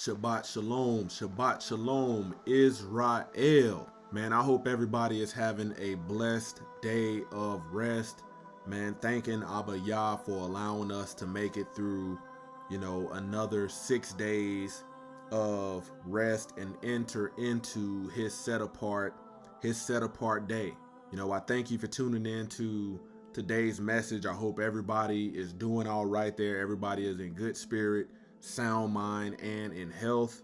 Shabbat Shalom, Shabbat Shalom, Israel. Man, I hope everybody is having a blessed day of rest. Man, thanking Abba Yah for allowing us to make it through, another 6 days of rest and enter into his set apart day. I thank you for tuning in to today's message. I hope everybody is doing all right there. Everybody is in good spirit, sound mind, and in health.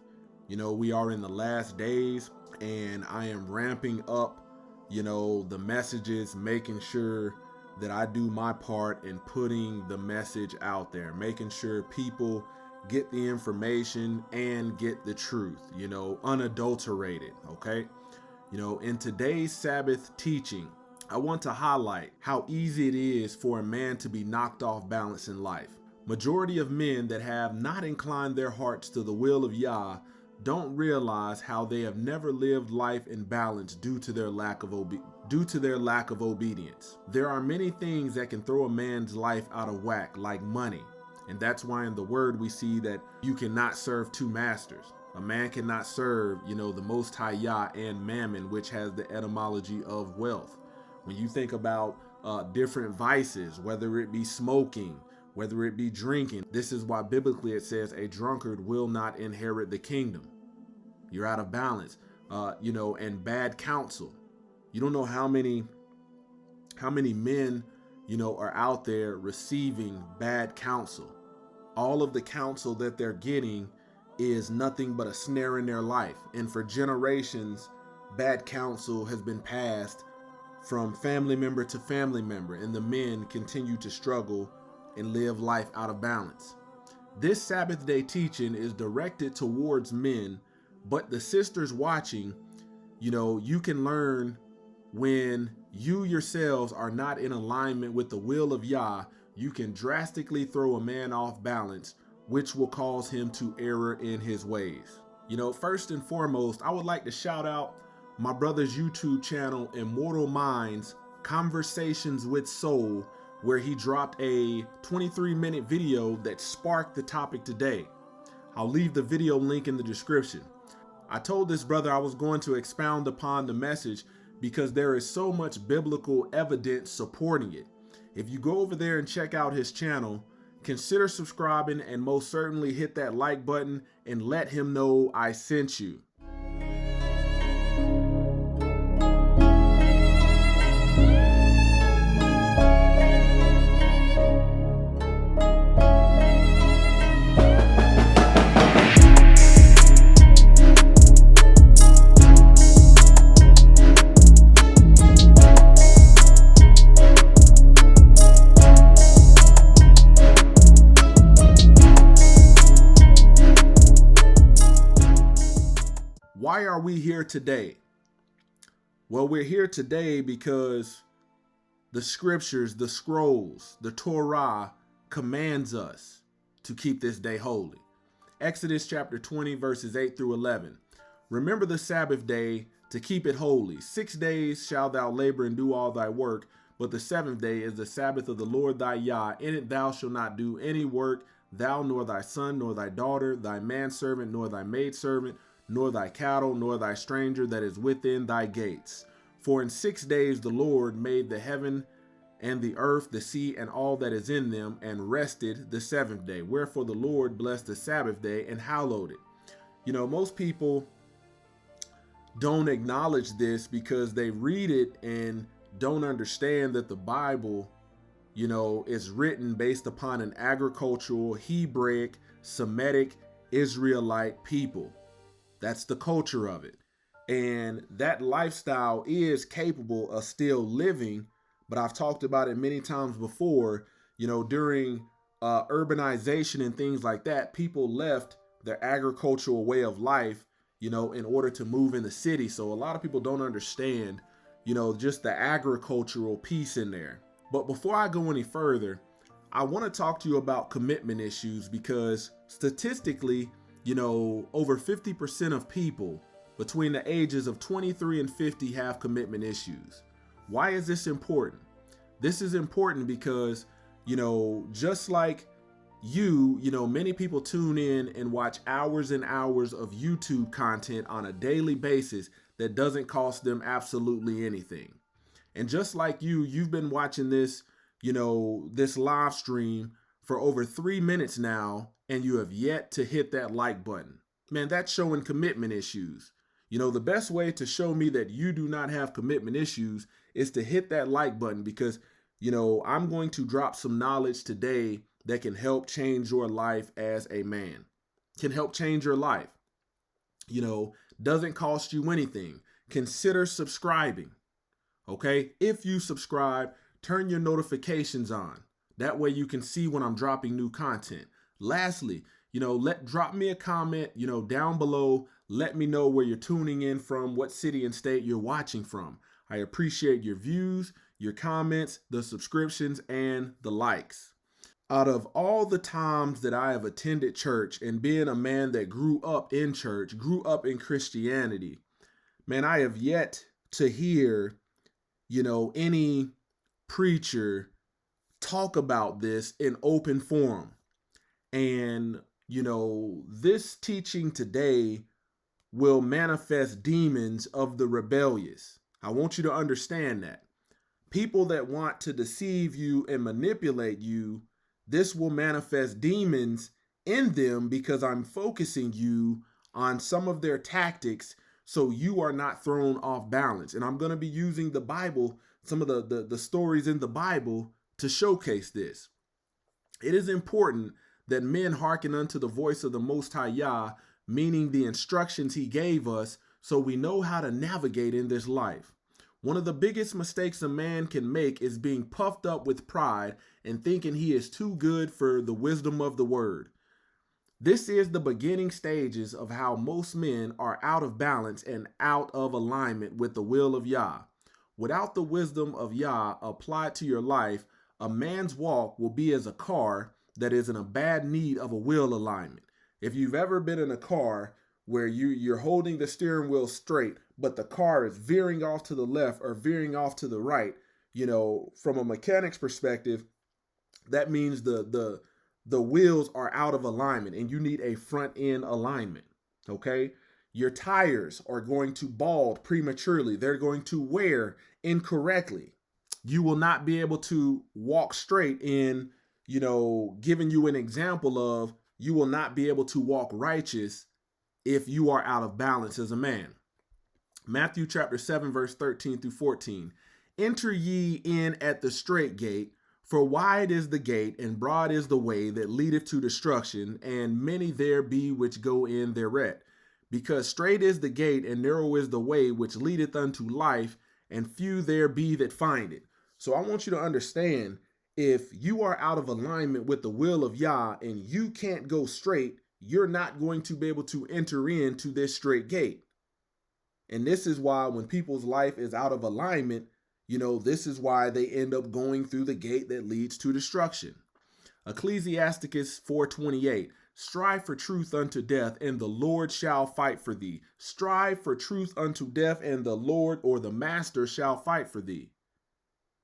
We are in the last days, and I am ramping up, the messages, making sure that I do my part in putting the message out there, making sure people get the information and get the truth, unadulterated, okay? In today's Sabbath teaching, I want to highlight how easy it is for a man to be knocked off balance in life. Majority of men that have not inclined their hearts to the will of Yah don't realize how they have never lived life in balance due to their lack of obedience. There are many things that can throw a man's life out of whack, like money. And that's why in the word we see that you cannot serve two masters. A man cannot serve, the Most High Yah and Mammon, which has the etymology of wealth. When you think about different vices, whether it be smoking, whether it be drinking, this is why biblically it says a drunkard will not inherit the kingdom. You're out of balance, and bad counsel. You don't know how many men, are out there receiving bad counsel. All of the counsel that they're getting is nothing but a snare in their life. And for generations, bad counsel has been passed from family member to family member, and the men continue to struggle and live life out of balance. This Sabbath day teaching is directed towards men, but the sisters watching, you can learn when you yourselves are not in alignment with the will of Yah. You can drastically throw a man off balance, which will cause him to err in his ways. First and foremost, I would like to shout out my brother's YouTube channel, Immortal Minds Conversations with Soul, where he dropped a 23-minute video that sparked the topic today. I'll leave the video link in the description. I told this brother I was going to expound upon the message because there is so much biblical evidence supporting it. If you go over there and check out his channel, consider subscribing and most certainly hit that like button and let him know I sent you. Why are we here today? Well, we're here today because the scriptures, the scrolls, the Torah commands us to keep this day holy. Exodus chapter 20, verses 8 through 11. Remember the Sabbath day to keep it holy. 6 days shalt thou labor and do all thy work, but the seventh day is the Sabbath of the Lord thy Yah. In it thou shalt not do any work, thou nor thy son, nor thy daughter, thy manservant, nor thy maidservant, nor thy cattle, nor thy stranger that is within thy gates. For in 6 days the Lord made the heaven and the earth, the sea, and all that is in them, and rested the seventh day. Wherefore the Lord blessed the Sabbath day and hallowed it. Most people don't acknowledge this because they read it and don't understand that the Bible, is written based upon an agricultural, Hebraic, Semitic, Israelite people. That's the culture of it. And that lifestyle is capable of still living, but I've talked about it many times before, during urbanization and things like that, people left their agricultural way of life, in order to move in the city. So a lot of people don't understand, just the agricultural piece in there. But before I go any further, I want to talk to you about commitment issues because statistically, over 50% of people between the ages of 23 and 50 have commitment issues. Why is this important? This is important because, just like Many people tune in and watch hours and hours of YouTube content on a daily basis that doesn't cost them absolutely anything. And just like you've been watching this live stream for over 3 minutes now, and you have yet to hit that like button. Man, that's showing commitment issues. The best way to show me that you do not have commitment issues is to hit that like button, because, I'm going to drop some knowledge today that can help change your life as a man, can help change your life. Doesn't cost you anything. Consider subscribing. Okay. If you subscribe, turn your notifications on. That way you can see when I'm dropping new content. Lastly, drop me a comment, down below. Let me know where you're tuning in from, what city and state you're watching from. I appreciate your views, your comments, the subscriptions, and the likes. Out of all the times that I have attended church, and being a man that grew up in church, grew up in Christianity, man, I have yet to hear, any preacher talk about this in open forum. And, this teaching today will manifest demons of the rebellious. I want you to understand that. People that want to deceive you and manipulate you, this will manifest demons in them, because I'm focusing you on some of their tactics so you are not thrown off balance. And I'm going to be using the Bible, some of the stories in the Bible, to showcase this. It is important that men hearken unto the voice of the Most High Yah, meaning the instructions he gave us, so we know how to navigate in this life. One of the biggest mistakes a man can make is being puffed up with pride and thinking he is too good for the wisdom of the word. This is the beginning stages of how most men are out of balance and out of alignment with the will of Yah. Without the wisdom of Yah applied to your life, a man's walk will be as a car that is in a bad need of a wheel alignment. If you've ever been in a car where you're holding the steering wheel straight, but the car is veering off to the left or veering off to the right, from a mechanic's perspective, that means the wheels are out of alignment and you need a front end alignment. Okay. Your tires are going to bald prematurely. They're going to wear incorrectly. You will not be able to walk straight in, giving you an example of, you will not be able to walk righteous if you are out of balance as a man. Matthew chapter 7, verse 13 through 14. Enter ye in at the strait gate, for wide is the gate, and broad is the way that leadeth to destruction, and many there be which go in thereat. Because strait is the gate, and narrow is the way which leadeth unto life, and few there be that find it. So I want you to understand, if you are out of alignment with the will of Yah and you can't go straight, you're not going to be able to enter into this straight gate. And this is why when people's life is out of alignment, this is why they end up going through the gate that leads to destruction. Ecclesiasticus 4:28. Strive for truth unto death, and the Lord shall fight for thee. Strive for truth unto death, and the Lord, or the master, shall fight for thee.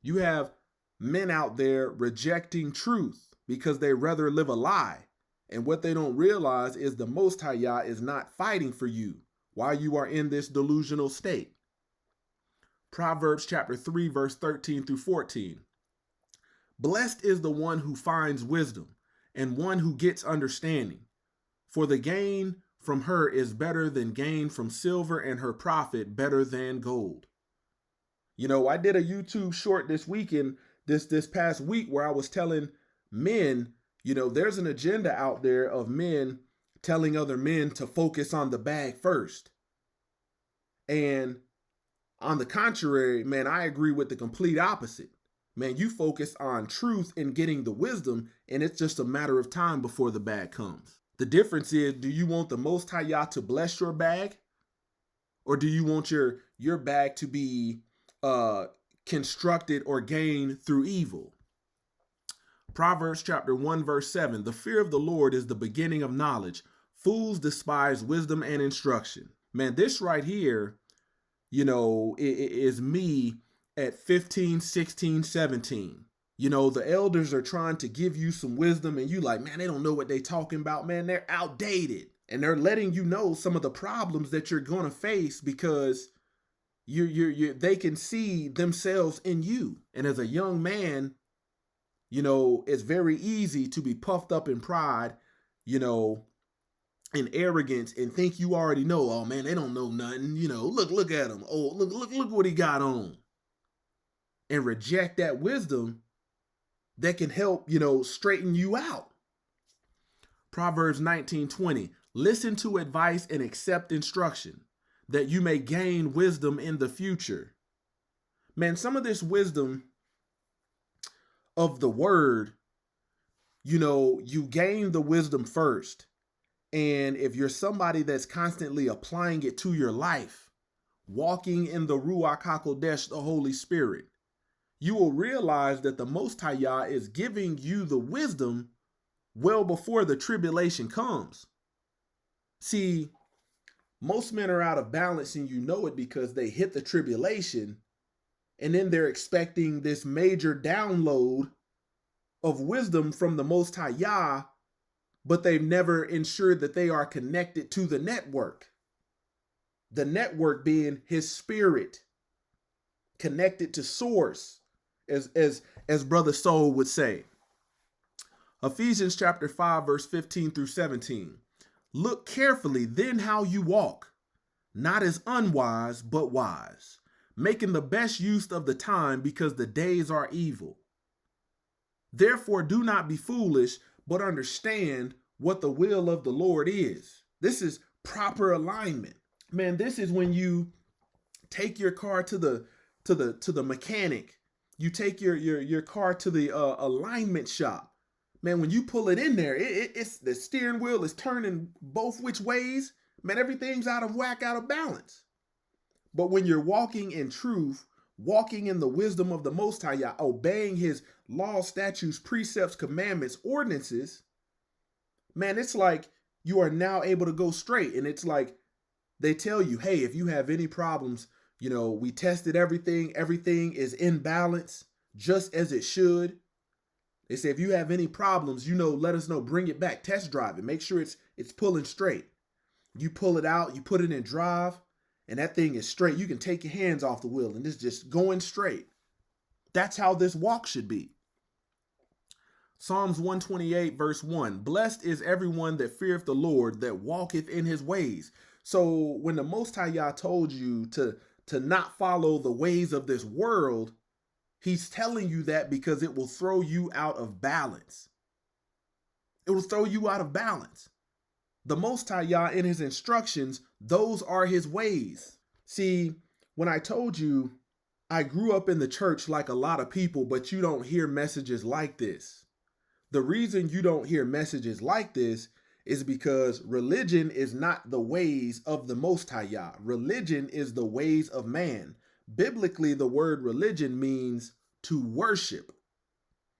You have men out there rejecting truth because they rather live a lie. And what they don't realize is the Most High Yah is not fighting for you while you are in this delusional state. Proverbs chapter 3, verse 13 through 14. Blessed is the one who finds wisdom, and one who gets understanding. For the gain from her is better than gain from silver, and her profit better than gold. I did a YouTube short this weekend, this past week, where I was telling men, there's an agenda out there of men telling other men to focus on the bag first. And on the contrary, man, I agree with the complete opposite. Man, you focus on truth and getting the wisdom, and it's just a matter of time before the bag comes. The difference is, do you want the Most High Yah to bless your bag? Or do you want your bag to be constructed or gained through evil? Proverbs chapter 1, verse 7. The fear of the Lord is the beginning of knowledge. Fools despise wisdom and instruction. Man, this right here, it is me at 15, 16, 17. You know, the elders are trying to give you some wisdom and you like, man, they don't know what they talking about, man. They're outdated. And they're letting you know some of the problems that you're going to face because they can see themselves in you. And as a young man, you know, it's very easy to be puffed up in pride, you know, and arrogance and think you already know. Oh man, they don't know nothing. You know, look at him. Oh, look what he got on. And reject that wisdom that can help, you know, straighten you out. Proverbs 19:20. Listen to advice and accept instruction, that you may gain wisdom in the future. Man, some of this wisdom of the word, you know, you gain the wisdom first. And if you're somebody that's constantly applying it to your life, walking in the Ruach HaKodesh, the Holy Spirit, you will realize that the Most High Yah is giving you the wisdom well before the tribulation comes. See, most men are out of balance and you know it because they hit the tribulation and then they're expecting this major download of wisdom from the Most High Yah, but they've never ensured that they are connected to the network. The network being his spirit, connected to source, as Brother Soul would say. Ephesians chapter 5, verse 15 through 17. Look carefully then how you walk, not as unwise, but wise, making the best use of the time because the days are evil. Therefore, do not be foolish, but understand what the will of the Lord is. This is proper alignment. Man, this is when you take your car to the mechanic. You take your car to the alignment shop. Man, when you pull it in there, it's the steering wheel is turning both which ways. Man, everything's out of whack, out of balance. But when you're walking in truth, walking in the wisdom of the Most High Yah, obeying his laws, statutes, precepts, commandments, ordinances, man, it's like you are now able to go straight. And it's like they tell you, hey, if you have any problems, you know, we tested everything. Everything is in balance, just as it should. They say, if you have any problems, you know, let us know, bring it back, test drive it, make sure it's pulling straight. You pull it out, you put it in drive, and that thing is straight. You can take your hands off the wheel and it's just going straight. That's how this walk should be. Psalms 128 verse 1, blessed is everyone that feareth the Lord, that walketh in his ways. So when the Most High Yah told you to not follow the ways of this world, he's telling you that because it will throw you out of balance. It will throw you out of balance. The Most High Yah in his instructions, those are his ways. See, when I told you I grew up in the church like a lot of people, but you don't hear messages like this. The reason you don't hear messages like this is because religion is not the ways of the Most High Yah. Religion is the ways of man. Biblically, the word religion means to worship,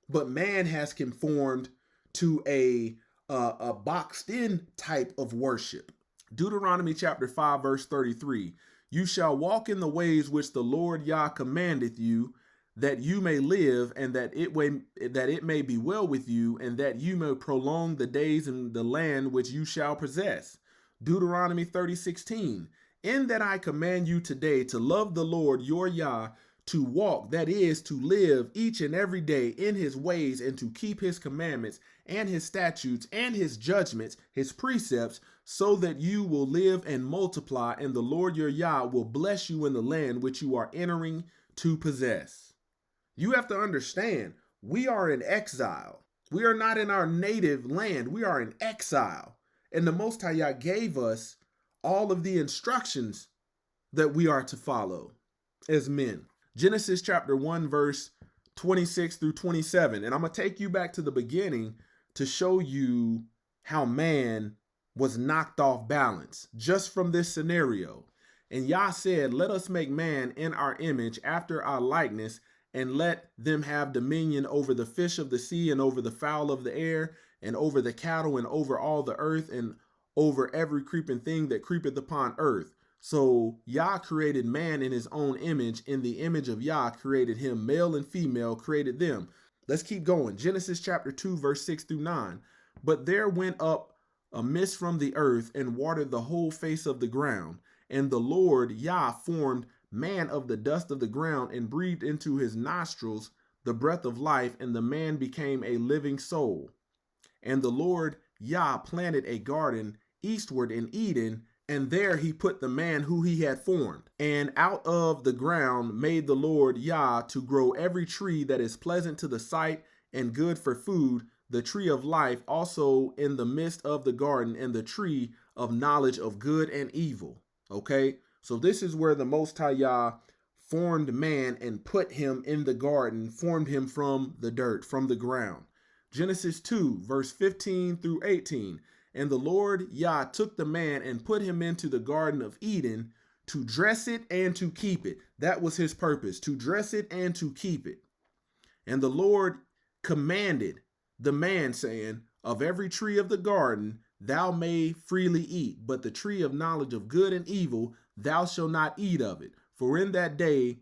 but man has conformed to a boxed in type of worship. Deuteronomy chapter 5 verse 33, you shall walk in the ways which the Lord Yah commandeth you, that you may live, and that it may be well with you, and that you may prolong the days in the land which you shall possess. Deuteronomy 30:16, in that I command you today to love the Lord your Yah, to walk, that is, to live each and every day in his ways, and to keep his commandments and his statutes and his judgments, his precepts, so that you will live and multiply, and the Lord your Yah will bless you in the land which you are entering to possess. You have to understand, we are in exile. We are not in our native land. We are in exile. And the Most High Yah gave us all of the instructions that we are to follow as men. Genesis chapter 1, verse 26 through 27. And I'm going to take you back to the beginning to show you how man was knocked off balance just from this scenario. And Yah said, let us make man in our image after our likeness, and let them have dominion over the fish of the sea, and over the fowl of the air, and over the cattle, and over all the earth, and over every creeping thing that creepeth upon earth. So Yah created man in his own image. In the image of Yah created him, male and female created them. Let's keep going. Genesis chapter 2, verse 6 through 9. But there went up a mist from the earth and watered the whole face of the ground. And the Lord Yah formed man of the dust of the ground and breathed into his nostrils the breath of life, and the man became a living soul. And the Lord Yah planted a garden eastward in Eden, and there he put the man who he had formed. And out of the ground made the Lord Yah to grow every tree that is pleasant to the sight and good for food, the tree of life also in the midst of the garden, and the tree of knowledge of good and evil. Okay, so this is where the Most High Yah formed man and put him in the garden, formed him from the dirt, from the ground. Genesis 2, verse 15 through 18. And the Lord Yah took the man and put him into the Garden of Eden to dress it and to keep it. That was his purpose, to dress it and to keep it. And the Lord commanded the man, saying, of every tree of the garden thou may freely eat, but the tree of knowledge of good and evil thou shalt not eat of it. For in that day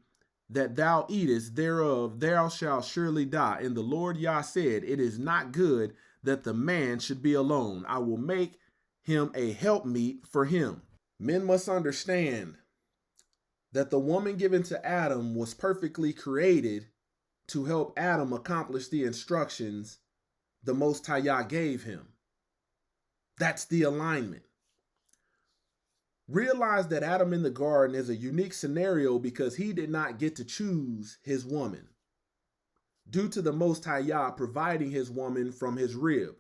that thou eatest thereof, thou shalt surely die. And the Lord Yah said, it is not good that the man should be alone. I will make him a helpmeet for him. Men must understand that the woman given to Adam was perfectly created to help Adam accomplish the instructions the Most High Yah gave him. That's the alignment. Realize that Adam in the garden is a unique scenario because he did not get to choose his woman, due to the Most High Yah providing his woman from his rib.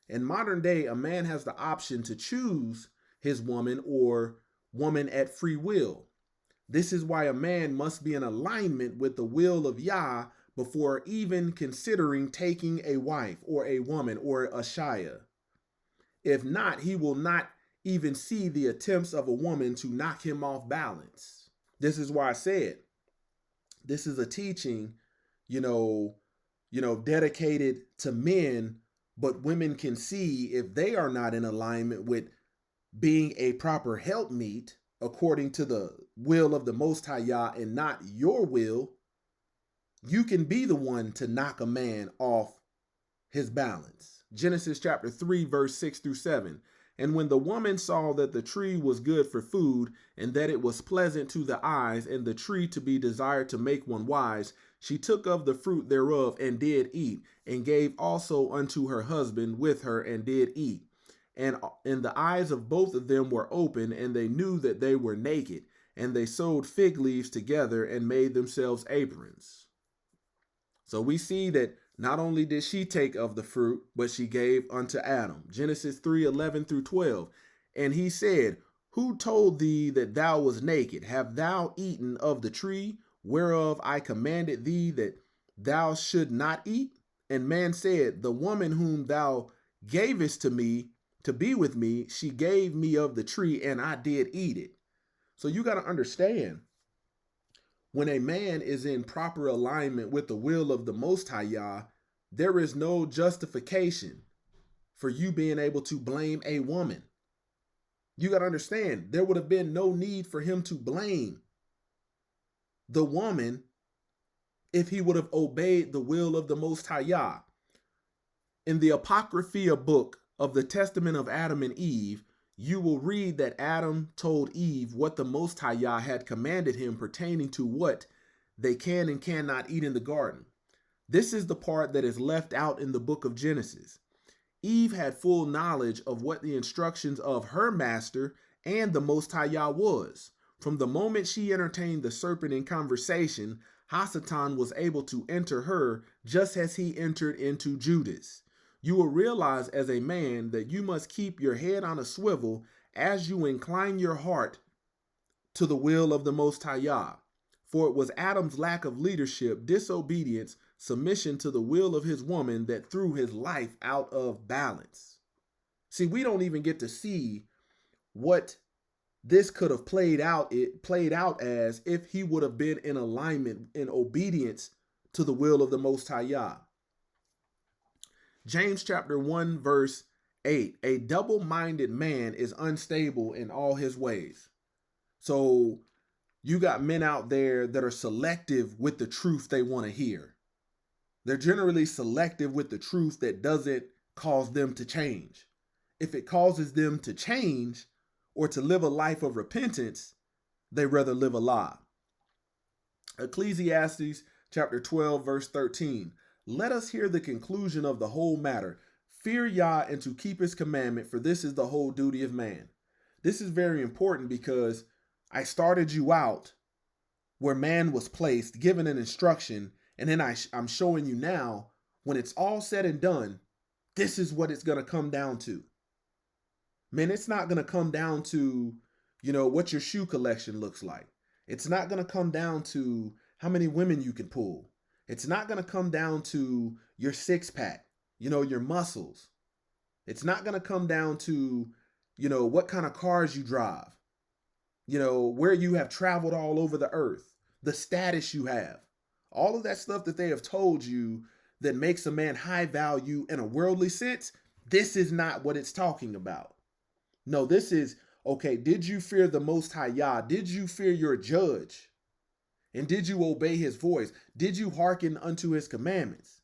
In modern day, a man has the option to choose his woman or woman at free will. This is why a man must be in alignment with the will of Yah before even considering taking a wife or a woman or a shaya. If not, he will not even see the attempts of a woman to knock him off balance. This is why I said this is a teaching, dedicated to men, but women can see if they are not in alignment with being a proper helpmeet according to the will of the Most High Yah and not your will, you can be the one to knock a man off his balance. Genesis chapter 3, verse 6 through 7. And when the woman saw that the tree was good for food, and that it was pleasant to the eyes, and the tree to be desired to make one wise, she took of the fruit thereof and did eat, and gave also unto her husband with her, and did eat. And the eyes of both of them were open, and they knew that they were naked, and they sewed fig leaves together and made themselves aprons. So we see that not only did she take of the fruit, but she gave unto Adam. Genesis 3:11 through 12. And he said, who told thee that thou was naked? Have thou eaten of the tree whereof I commanded thee that thou should not eat? And man said, the woman whom thou gavest to me to be with me, she gave me of the tree, and I did eat it. So you got to understand, when a man is in proper alignment with the will of the Most High Yah, there is no justification for you being able to blame a woman. You got to understand, there would have been no need for him to blame the woman if he would have obeyed the will of the Most High Yah. In the Apocrypha book of the Testament of Adam and Eve, you will read that Adam told Eve what the Most High Yah had commanded him pertaining to what they can and cannot eat in the garden. This is the part that is left out in the book of Genesis. Eve had full knowledge of what the instructions of her master and the Most High Yah was. From the moment she entertained the serpent in conversation, Hasatan was able to enter her just as he entered into Judas. You will realize as a man that you must keep your head on a swivel as you incline your heart to the will of the Most High Yah. For it was Adam's lack of leadership, disobedience, submission to the will of his woman that threw his life out of balance. See, we don't even get to see what this could have played out as if he would have been in alignment, in obedience to the will of the Most High Yah. James chapter 1, verse 8, a double-minded man is unstable in all his ways. So you got men out there that are selective with the truth they want to hear. They're generally selective with the truth that doesn't cause them to change. If it causes them to change or to live a life of repentance, they rather live a lie. Ecclesiastes chapter 12, verse 13. Let us hear the conclusion of the whole matter. Fear Yah and to keep his commandment, for this is the whole duty of man. This is very important because I started you out where man was placed, given an instruction, and then I'm showing you now, when it's all said and done, this is what it's going to come down to. Man, it's not going to come down to, what your shoe collection looks like. It's not going to come down to how many women you can pull. It's not going to come down to your six pack, your muscles. It's not going to come down to, what kind of cars you drive, where you have traveled all over the earth, the status you have, all of that stuff that they have told you that makes a man high value in a worldly sense. This is not what it's talking about. No, this is, okay, did you fear the Most High Yah? Did you fear your judge? And did you obey his voice? Did you hearken unto his commandments?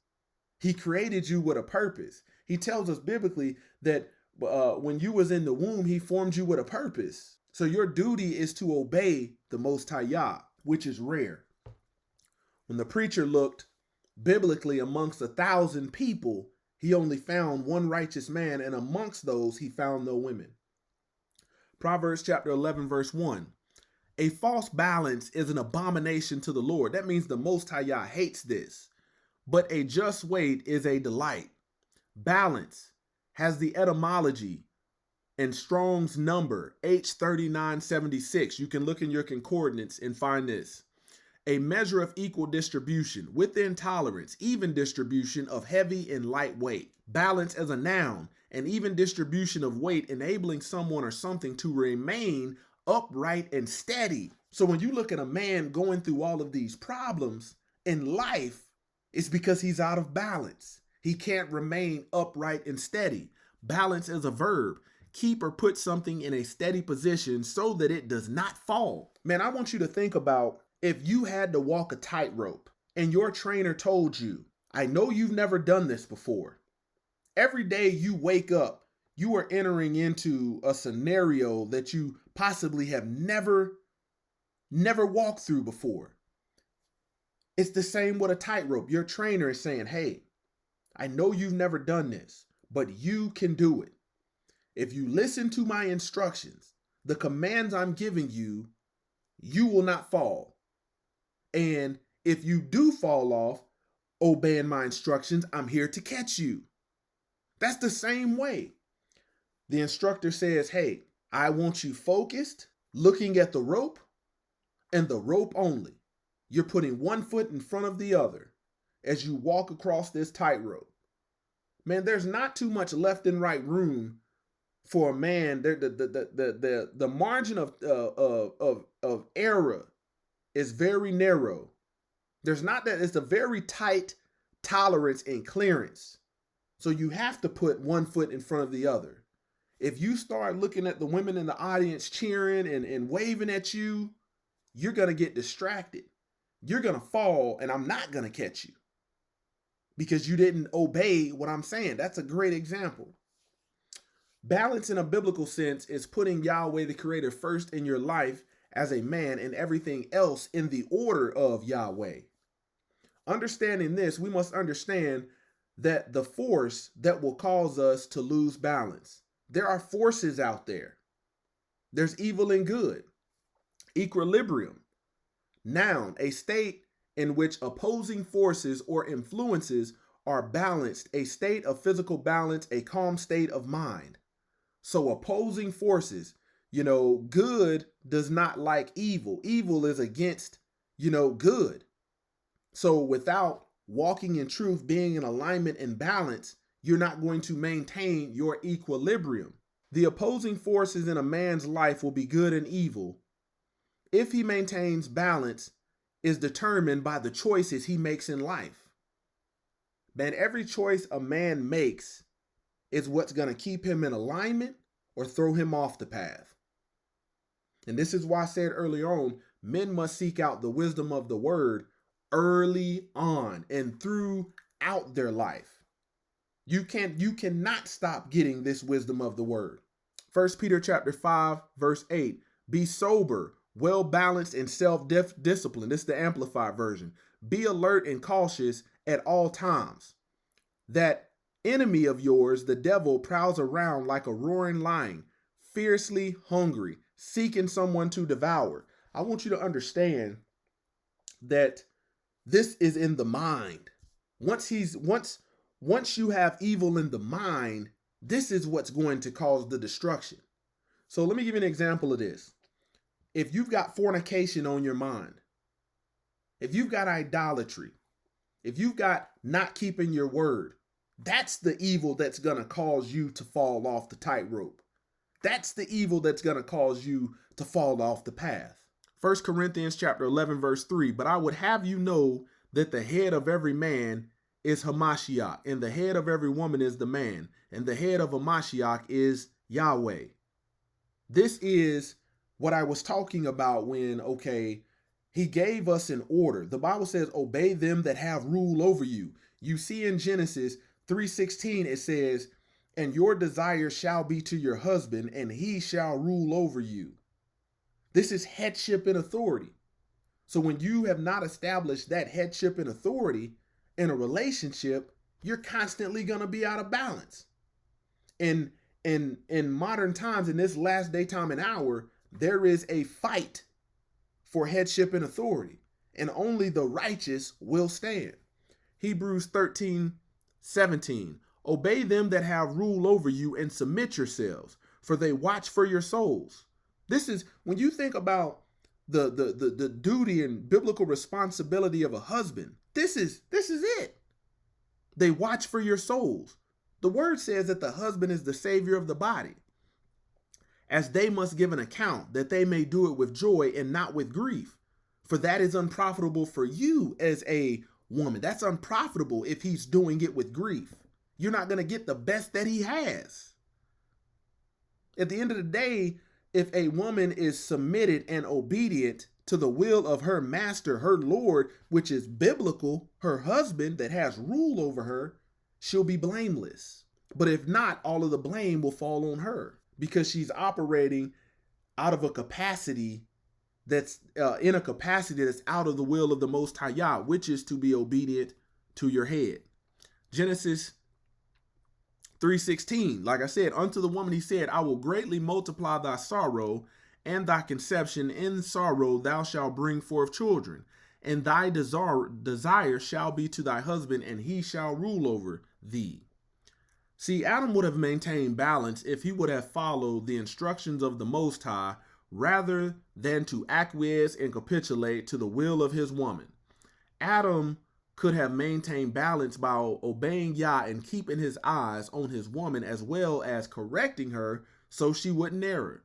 He created you with a purpose. He tells us biblically that when you was in the womb, he formed you with a purpose. So your duty is to obey the Most High Yah, which is rare. When the preacher looked biblically amongst 1,000 people, he only found one righteous man, and amongst those he found no women. Proverbs chapter 11, verse 1. A false balance is an abomination to the Lord. That means the Most High Yah hates this. But a just weight is a delight. Balance has the etymology in Strong's number, H3976. You can look in your concordance and find this. A measure of equal distribution, within tolerance, even distribution of heavy and light weight. Balance as a noun, an even distribution of weight, enabling someone or something to remain upright and steady. So when you look at a man going through all of these problems in life, it's because he's out of balance. He can't remain upright and steady. Balance is a verb. Keep or put something in a steady position so that it does not fall. Man, I want you to think about if you had to walk a tightrope and your trainer told you, I know you've never done this before. Every day you wake up, you are entering into a scenario that you possibly have never walked through before. It's the same with a tightrope. Your trainer is saying, hey, I know you've never done this, but you can do it. If you listen to my instructions, the commands I'm giving you, you will not fall. And if you do fall off, obeying my instructions, I'm here to catch you. That's the same way. The instructor says, hey, I want you focused, looking at the rope and the rope only. You're putting one foot in front of the other as you walk across this tightrope. Man, there's not too much left and right room for a man. The margin of error is very narrow. There's not that. It's a very tight tolerance and clearance. So you have to put one foot in front of the other. If you start looking at the women in the audience cheering and waving at you, you're going to get distracted. You're going to fall, and I'm not going to catch you because you didn't obey what I'm saying. That's a great example. Balance in a biblical sense is putting Yahweh the Creator first in your life as a man and everything else in the order of Yahweh. Understanding this, we must understand that the force that will cause us to lose balance. There are forces out there. There's evil and good. Equilibrium. Noun, a state in which opposing forces or influences are balanced, a state of physical balance, a calm state of mind. So opposing forces, good does not like evil. Evil is against, good. So without walking in truth, being in alignment and balance, you're not going to maintain your equilibrium. The opposing forces in a man's life will be good and evil. If he maintains balance, is determined by the choices he makes in life. Man, every choice a man makes is what's going to keep him in alignment or throw him off the path. And this is why I said earlier on, men must seek out the wisdom of the word early on and through throughout their life. You cannot stop getting this wisdom of the word. 1 Peter chapter 5, verse 8. Be sober, well balanced, and self-disciplined. This is the amplified version. Be alert and cautious at all times. That enemy of yours, the devil, prowls around like a roaring lion, fiercely hungry, seeking someone to devour. I want you to understand that this is in the mind. Once you have evil in the mind, this is what's going to cause the destruction. So let me give you an example of this. If you've got fornication on your mind, if you've got idolatry, if you've got not keeping your word, that's the evil that's going to cause you to fall off the tightrope. That's the evil that's going to cause you to fall off the path. 1 Corinthians chapter 11, verse 3. But I would have you know that the head of every man is Hamashiach, and the head of every woman is the man, and the head of Hamashiach is Yahweh. This is what I was talking about when, he gave us an order. The Bible says, obey them that have rule over you. You see in Genesis 3:16, it says, and your desire shall be to your husband, and he shall rule over you. This is headship and authority. So when you have not established that headship and authority in a relationship, you're constantly going to be out of balance. In modern times, in this last day, time, and hour, there is a fight for headship and authority, and only the righteous will stand. Hebrews 13:17. Obey them that have rule over you and submit yourselves, for they watch for your souls. This is when you think about the duty and biblical responsibility of a husband. This is it. They watch for your souls. The word says that the husband is the savior of the body, as they must give an account, that they may do it with joy and not with grief. For that is unprofitable for you as a woman. That's unprofitable if he's doing it with grief. You're not going to get the best that he has. At the end of the day, if a woman is submitted and obedient to the will of her master, her Lord, which is biblical, her husband that has rule over her, she'll be blameless. But if not, all of the blame will fall on her because she's operating out of a capacity that's in a capacity that's out of the will of the Most High Yah, which is to be obedient to your head. Genesis 3:16, like I said, unto the woman he said, I will greatly multiply thy sorrow and thy conception. In sorrow thou shalt bring forth children, and thy desire shall be to thy husband, and he shall rule over thee. See, Adam would have maintained balance if he would have followed the instructions of the Most High rather than to acquiesce and capitulate to the will of his woman. Adam could have maintained balance by obeying Yah and keeping his eyes on his woman, as well as correcting her so she wouldn't err.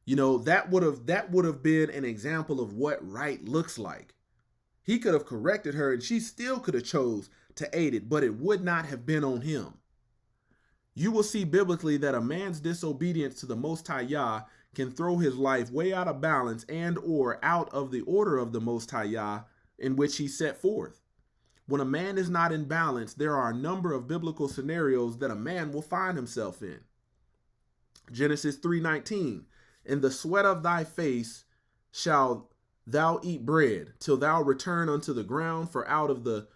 You know, that would have been an example of what right looks like. He could have corrected her and she still could have chose to aid it, but it would not have been on him. You will see biblically that a man's disobedience to the Most High Yah can throw his life way out of balance and or out of the order of the Most High Yah in which he set forth. When a man is not in balance, there are a number of biblical scenarios that a man will find himself in. Genesis 3:19, in the sweat of thy face shall thou eat bread, till thou return unto the ground, for out of the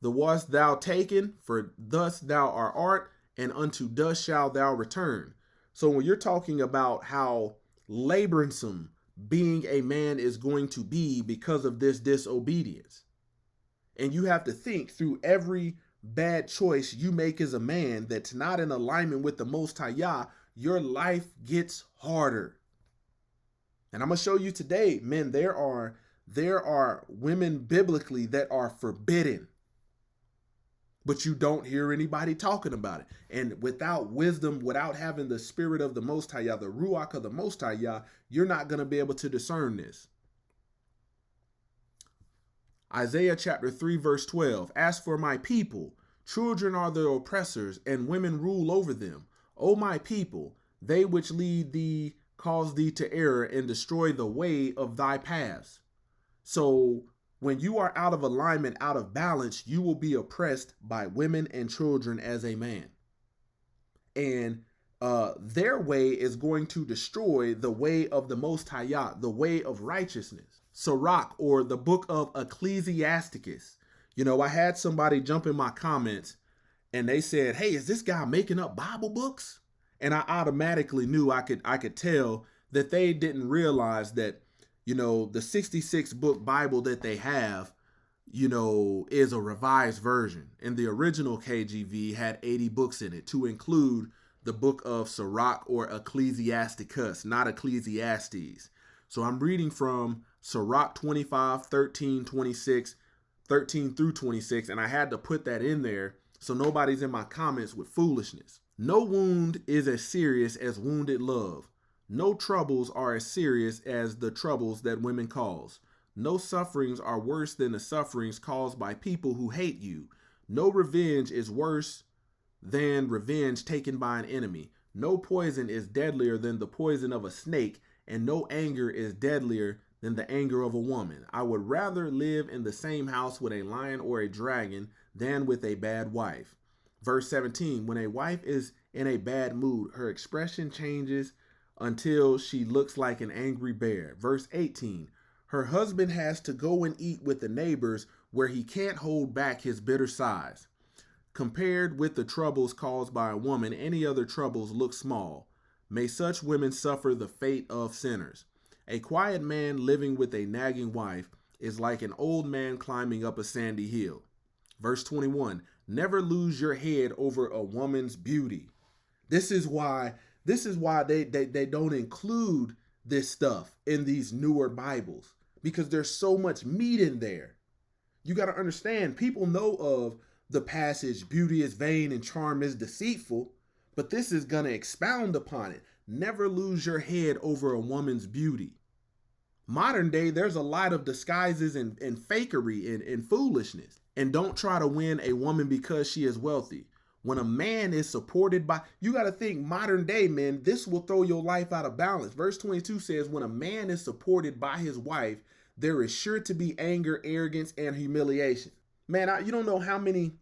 wast thou taken, for thus thou art, and unto dust shalt thou return. So when you're talking about how laborsome being a man is going to be because of this disobedience, and you have to think through every bad choice you make as a man that's not in alignment with the Most High Yah, your life gets harder. And I'm going to show you today, men, there are women biblically that are forbidden, but you don't hear anybody talking about it. And without wisdom, without having the spirit of the Most High Yah, the Ruach of the Most High Yah, you're not going to be able to discern this. Isaiah chapter 3, verse 12. As for my people, children are their oppressors, and women rule over them. O my people, they which lead thee cause thee to err and destroy the way of thy paths. So When you are out of alignment, out of balance, you will be oppressed by women and children as a man. And their way is going to destroy the way of the Most High Yah, the way of righteousness. Sirach, or the book of Ecclesiasticus. I had somebody jump in my comments and they said, "Hey, is this guy making up Bible books?" And I automatically knew I could tell that they didn't realize that, the 66 book Bible that they have, is a revised version. And the original KJV had 80 books in it, to include the book of Sirach or Ecclesiasticus, not Ecclesiastes. So I'm reading from Sirach 25, 13, 26, 13 through 26, and I had to put that in there so nobody's in my comments with foolishness. No wound is as serious as wounded love. No troubles are as serious as the troubles that women cause. No sufferings are worse than the sufferings caused by people who hate you. No revenge is worse than revenge taken by an enemy. No poison is deadlier than the poison of a snake, and no anger is deadlier than the anger of a woman. I would rather live in the same house with a lion or a dragon than with a bad wife. Verse 17, when a wife is in a bad mood, her expression changes until she looks like an angry bear. Verse 18, her husband has to go and eat with the neighbors where he can't hold back his bitter sighs. Compared with the troubles caused by a woman, any other troubles look small. May such women suffer the fate of sinners. A quiet man living with a nagging wife is like an old man climbing up a sandy hill. Verse 21, never lose your head over a woman's beauty. This is why they don't include this stuff in these newer Bibles, because there's so much meat in there. You got to understand, people know of the passage, beauty is vain and charm is deceitful, but this is going to expound upon it. Never lose your head over a woman's beauty. Modern day, there's a lot of disguises and fakery and foolishness. And don't try to win a woman because she is wealthy. When a man is supported by, you got to think modern day, man, this will throw your life out of balance. Verse 22 says, when a man is supported by his wife, there is sure to be anger, arrogance, and humiliation. Man, you don't know how many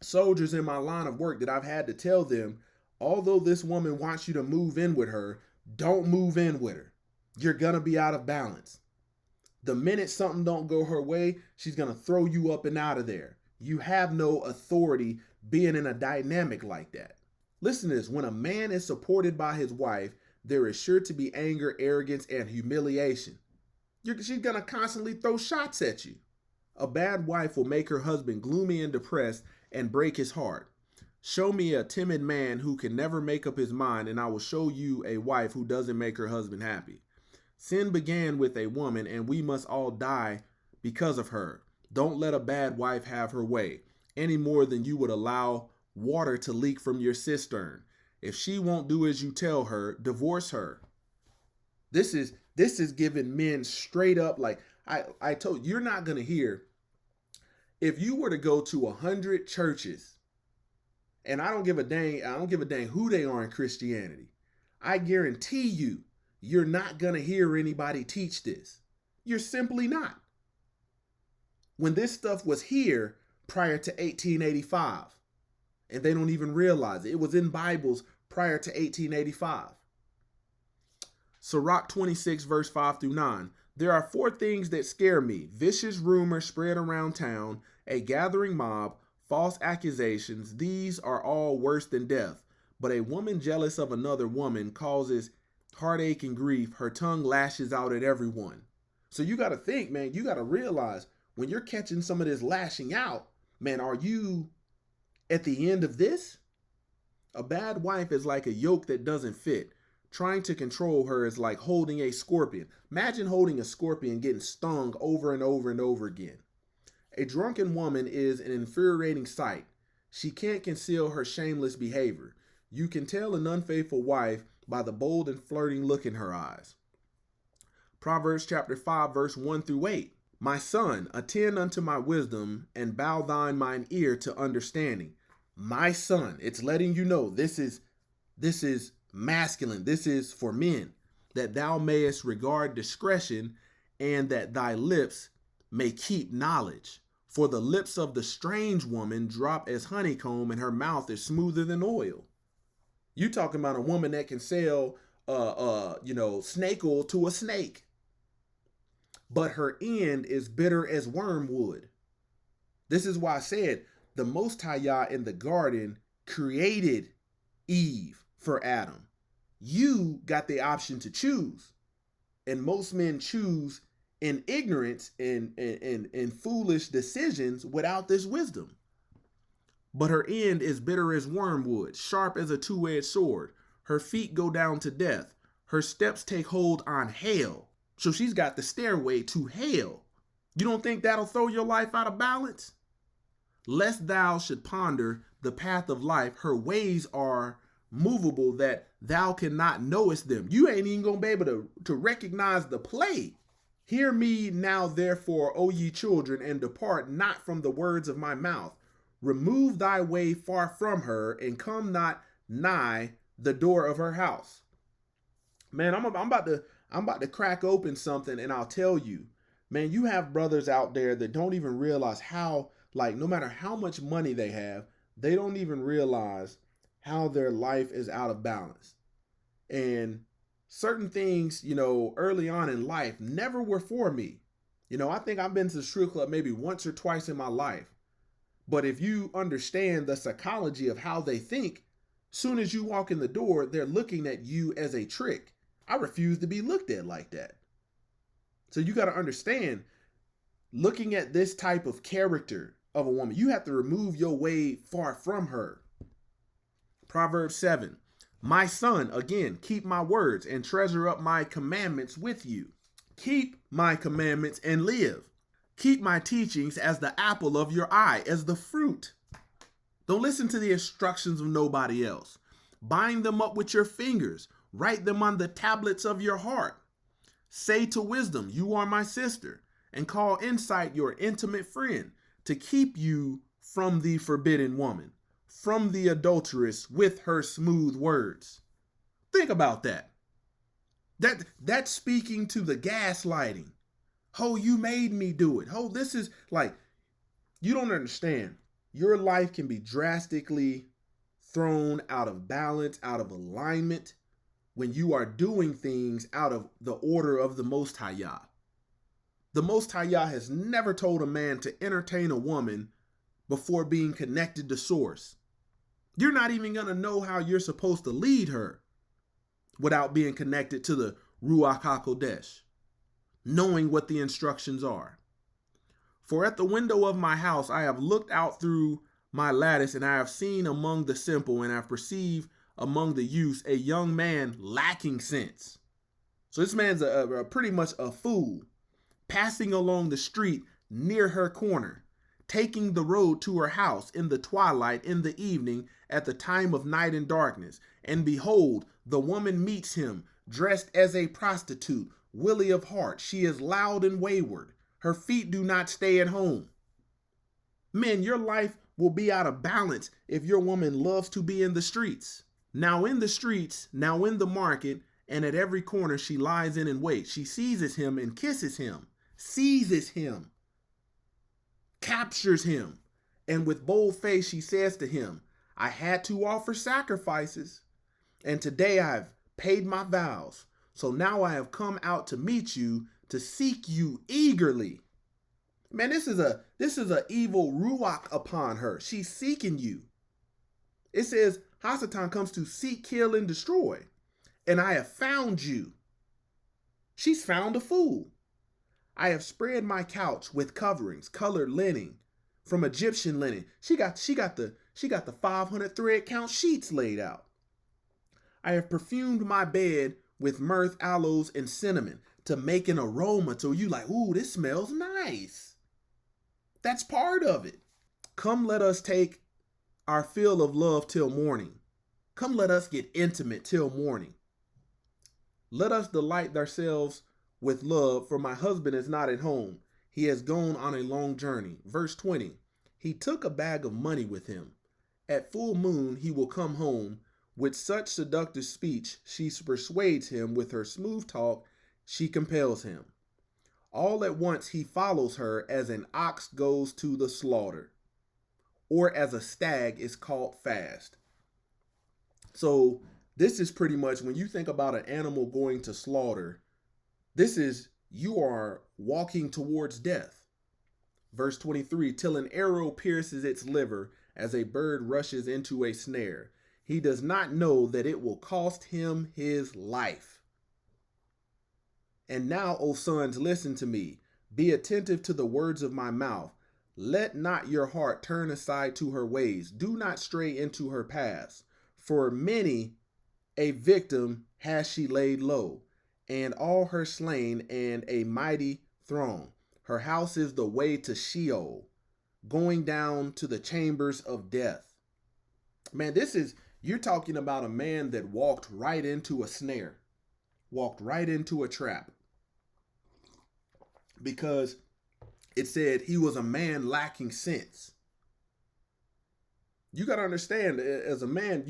soldiers in my line of work that I've had to tell them, although this woman wants you to move in with her, don't move in with her. You're going to be out of balance. The minute something don't go her way, she's going to throw you up and out of there. You have no authority being in a dynamic like that. Listen to this. When a man is supported by his wife, there is sure to be anger, arrogance, and humiliation. She's going to constantly throw shots at you. A bad wife will make her husband gloomy and depressed and break his heart. Show me a timid man who can never make up his mind, and I will show you a wife who doesn't make her husband happy. Sin began with a woman, and we must all die because of her. Don't let a bad wife have her way, any more than you would allow water to leak from your cistern. If she won't do as you tell her, divorce her. This is giving men straight up, like I told you, you're not going to hear, if you were to go to 100 churches, and I don't give a dang who they are in Christianity, I guarantee you're not going to hear anybody teach this. You're simply not. When this stuff was here prior to 1885, and they don't even realize it, it was in Bibles prior to 1885. Sirach 26, verse 5 through 9. There are 4 things that scare me: vicious rumors spread around town, a gathering mob, false accusations. These are all worse than death. But a woman jealous of another woman causes heartache and grief. Her tongue lashes out at everyone. So you got to think, man, you got to realize when you're catching some of this lashing out, man, are you at the end of this? A bad wife is like a yoke that doesn't fit. Trying to control her is like holding a scorpion. Imagine holding a scorpion getting stung over and over and over again. A drunken woman is an infuriating sight. She can't conceal her shameless behavior. You can tell an unfaithful wife by the bold and flirting look in her eyes. Proverbs chapter 5, verse 1 through 8. My son, attend unto my wisdom, and bow thine mine ear to understanding. My son, it's letting you know this is masculine. This is for men, that thou mayest regard discretion, and that thy lips may keep knowledge. For the lips of the strange woman drop as honeycomb, and her mouth is smoother than oil. You talking about a woman that can sell, snake oil to a snake, but her end is bitter as wormwood. This is why I said the Most High Yah in the garden created Eve for Adam. You got the option to choose, and most men choose in ignorance and foolish decisions without this wisdom. But her end is bitter as wormwood, sharp as a two-edged sword. Her feet go down to death. Her steps take hold on hell. So she's got the stairway to hell. You don't think that'll throw your life out of balance? Lest thou should ponder the path of life, her ways are movable that thou cannot knowest them. You ain't even gonna be able to recognize the play. Hear me now, therefore, O ye children, and depart not from the words of my mouth. Remove thy way far from her, and come not nigh the door of her house. Man, I'm about to crack open something, and I'll tell you, man, you have brothers out there that don't even realize how, like, no matter how much money they have, they don't even realize how their life is out of balance. And certain things, early on in life never were for me. I think I've been to the strip club maybe once or twice in my life. But if you understand the psychology of how they think, soon as you walk in the door, they're looking at you as a trick. I refuse to be looked at like that. So you got to understand, looking at this type of character of a woman, you have to remove your way far from her. Proverbs 7, my son, again, keep my words and treasure up my commandments with you. Keep my commandments and live. Keep my teachings as the apple of your eye, as the fruit. Don't listen to the instructions of nobody else. Bind them up with your fingers. Write them on the tablets of your heart. Say to wisdom, you are my sister, and call insight your intimate friend, to keep you from the forbidden woman, from the adulteress with her smooth words. Think about that. That's speaking to the gaslighting. Oh, you made me do it. Oh, this is like, you don't understand. Your life can be drastically thrown out of balance, out of alignment, when you are doing things out of the order of the Most High Yah. The Most High Yah has never told a man to entertain a woman before being connected to source. You're not even going to know how you're supposed to lead her without being connected to the Ruach HaKodesh, knowing what the instructions are. For at the window of my house I have looked out through my lattice, and I have seen among the simple, and I have perceived among the youths a young man lacking sense. So this man's pretty much a fool, passing along the street near her corner, taking the road to her house in the twilight, in the evening, at the time of night and darkness. And behold, the woman meets him, dressed as a prostitute, willy of heart. She is loud and wayward. Her feet do not stay at home. Men, your life will be out of balance if your woman loves to be in the streets. Now in the streets, now in the market, and at every corner she lies in and waits. She seizes him and kisses him, seizes him, captures him, and with bold face she says to him, I had to offer sacrifices, and today I've paid my vows. So now I have come out to meet you, to seek you eagerly. Man, this is a evil ruach upon her. She's seeking you. It says Hasatan comes to seek, kill, and destroy. And I have found you. She's found a fool. I have spread my couch with coverings, colored linen, from Egyptian linen. She got the 500 thread count sheets laid out. I have perfumed my bed with myrrh, aloes, and cinnamon to make an aroma till you like, ooh, this smells nice. That's part of it. Come, let us take our fill of love till morning. Come, let us get intimate till morning. Let us delight ourselves with love, for my husband is not at home. He has gone on a long journey. Verse 20, he took a bag of money with him. At full moon he will come home. With such seductive speech she persuades him. With her smooth talk she compels him. All at once he follows her as an ox goes to the slaughter, or as a stag is caught fast. So this is pretty much when you think about an animal going to slaughter, this is you are walking towards death. Verse 23, till an arrow pierces its liver as a bird rushes into a snare. He does not know that it will cost him his life. And now, O sons, listen to me. Be attentive to the words of my mouth. Let not your heart turn aside to her ways. Do not stray into her paths. For many a victim has she laid low, and all her slain, and a mighty throng. Her house is the way to Sheol, going down to the chambers of death. Man, you're talking about a man that walked right into a snare, walked right into a trap. Because it said he was a man lacking sense. You got to understand, as a man,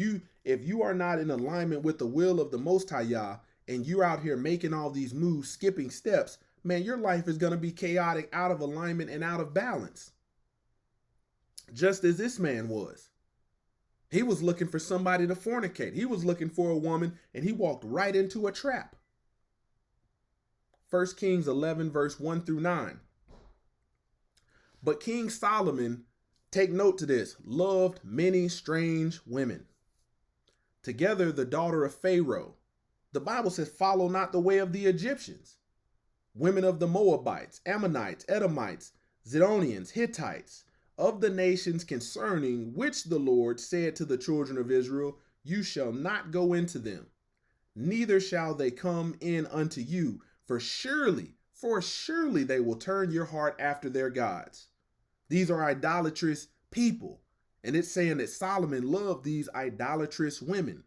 if you are not in alignment with the will of the Most High Yah, and you're out here making all these moves, skipping steps, man, your life is going to be chaotic, out of alignment, and out of balance. Just as this man was. He was looking for somebody to fornicate. He was looking for a woman, and he walked right into a trap. 1 Kings 11, verse 1 through 9. But King Solomon, take note to this, loved many strange women. Together the daughter of Pharaoh. The Bible says, follow not the way of the Egyptians. Women of the Moabites, Ammonites, Edomites, Zidonians, Hittites, of the nations concerning which the Lord said to the children of Israel, you shall not go into them, neither shall they come in unto you, for surely they will turn your heart after their gods. These are idolatrous people. And it's saying that Solomon loved these idolatrous women.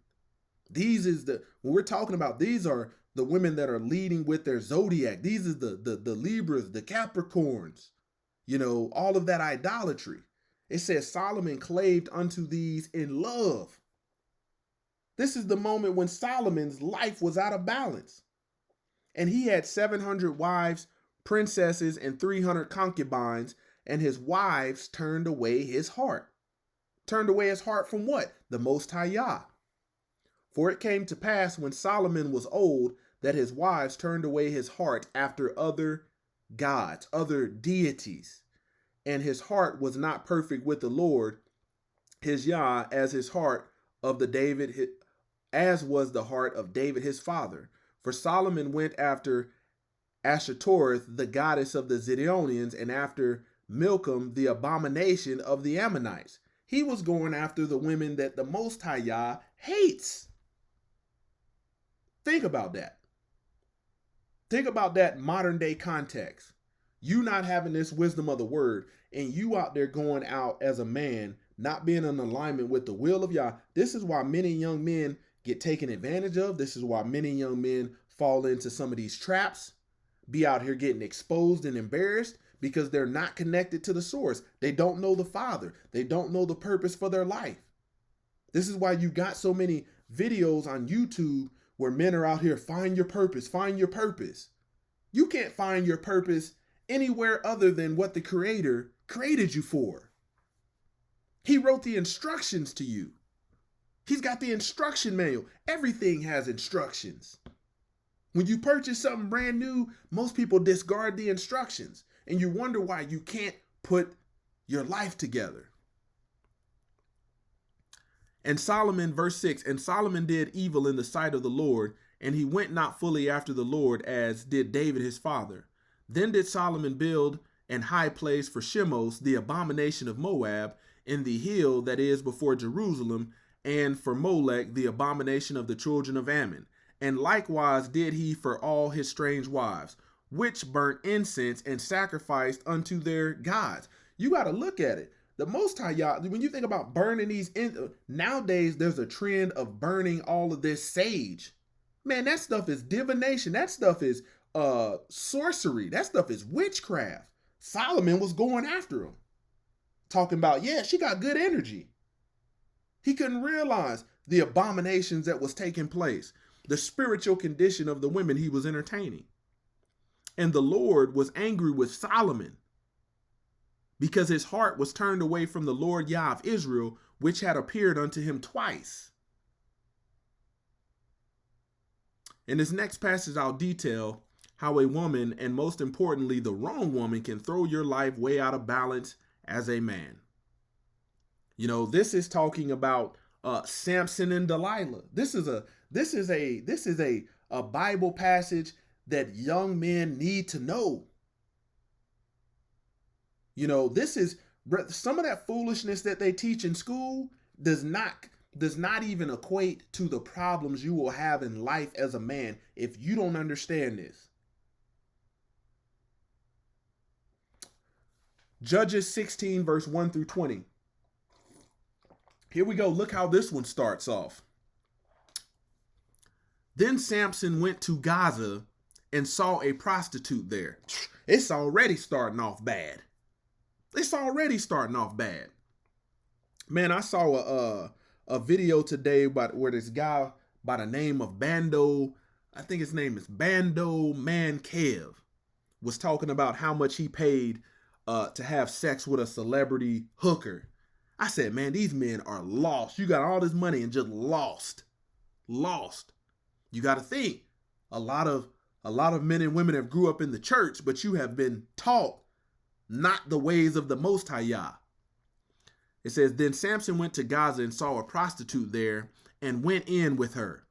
When we're talking about, these are the women that are leading with their zodiac. These is the Libras, the Capricorns, all of that idolatry. It says Solomon claved unto these in love. This is the moment when Solomon's life was out of balance. And he had 700 wives, princesses, and 300 concubines, and his wives turned away his heart. Turned away his heart from what? The Most High Yah. For it came to pass when Solomon was old that his wives turned away his heart after other gods, other deities. And his heart was not perfect with the Lord, his Yah, as was the heart of David his father. For Solomon went after Ashtoreth, the goddess of the Zidonians, and after Milcom, the abomination of the Ammonites. He was going after the women that the Most High Yah hates. Think about that. Think about that modern day context. You not having this wisdom of the word, and you out there going out as a man, not being in alignment with the will of Yah. This is why many young men get taken advantage of. This is why many young men fall into some of these traps, be out here getting exposed and embarrassed, because they're not connected to the source. They don't know the Father. They don't know the purpose for their life. This is why you got so many videos on YouTube where men are out here, find your purpose, find your purpose. You can't find your purpose anywhere other than what the Creator created you for. He wrote the instructions to you. He's got the instruction manual. Everything has instructions. When you purchase something brand new, most people discard the instructions, and you wonder why you can't put your life together. And Solomon, verse 6, and Solomon did evil in the sight of the Lord, and he went not fully after the Lord, as did David his father. Then did Solomon build an high place for Shemos, the abomination of Moab, in the hill that is before Jerusalem, and for Molech, the abomination of the children of Ammon. And likewise did he for all his strange wives, which burnt incense and sacrificed unto their gods. You got to look at it. The Most High Yah, when you think about burning these, nowadays there's a trend of burning all of this sage. Man, that stuff is divination. That stuff is sorcery. That stuff is witchcraft. Solomon was going after him. Talking about, yeah, she got good energy. He couldn't realize the abominations that was taking place, the spiritual condition of the women he was entertaining. And the Lord was angry with Solomon because his heart was turned away from the Lord Yah of Israel, which had appeared unto him twice. In this next passage, I'll detail how a woman, and most importantly, the wrong woman, can throw your life way out of balance as a man. You know, this is talking about Samson and Delilah. This is a Bible passage that young men need to know. You know, this is some of that foolishness that they teach in school does not even equate to the problems you will have in life as a man if you don't understand this. Judges 16, verse 1 through 20. Here we go. Look how this one starts off. Then Samson went to Gaza and saw a prostitute there. It's already starting off bad. Man, I saw a video today where this guy by the name of Bando, I think his name is Bando Man Kev, was talking about how much he paid to have sex with a celebrity hooker. I said, man, these men are lost. You got all this money and just lost. You got to think, a lot of men and women have grew up in the church, but you have been taught not the ways of the Most High Yah. It says, then Samson went to Gaza and saw a prostitute there and went in with her.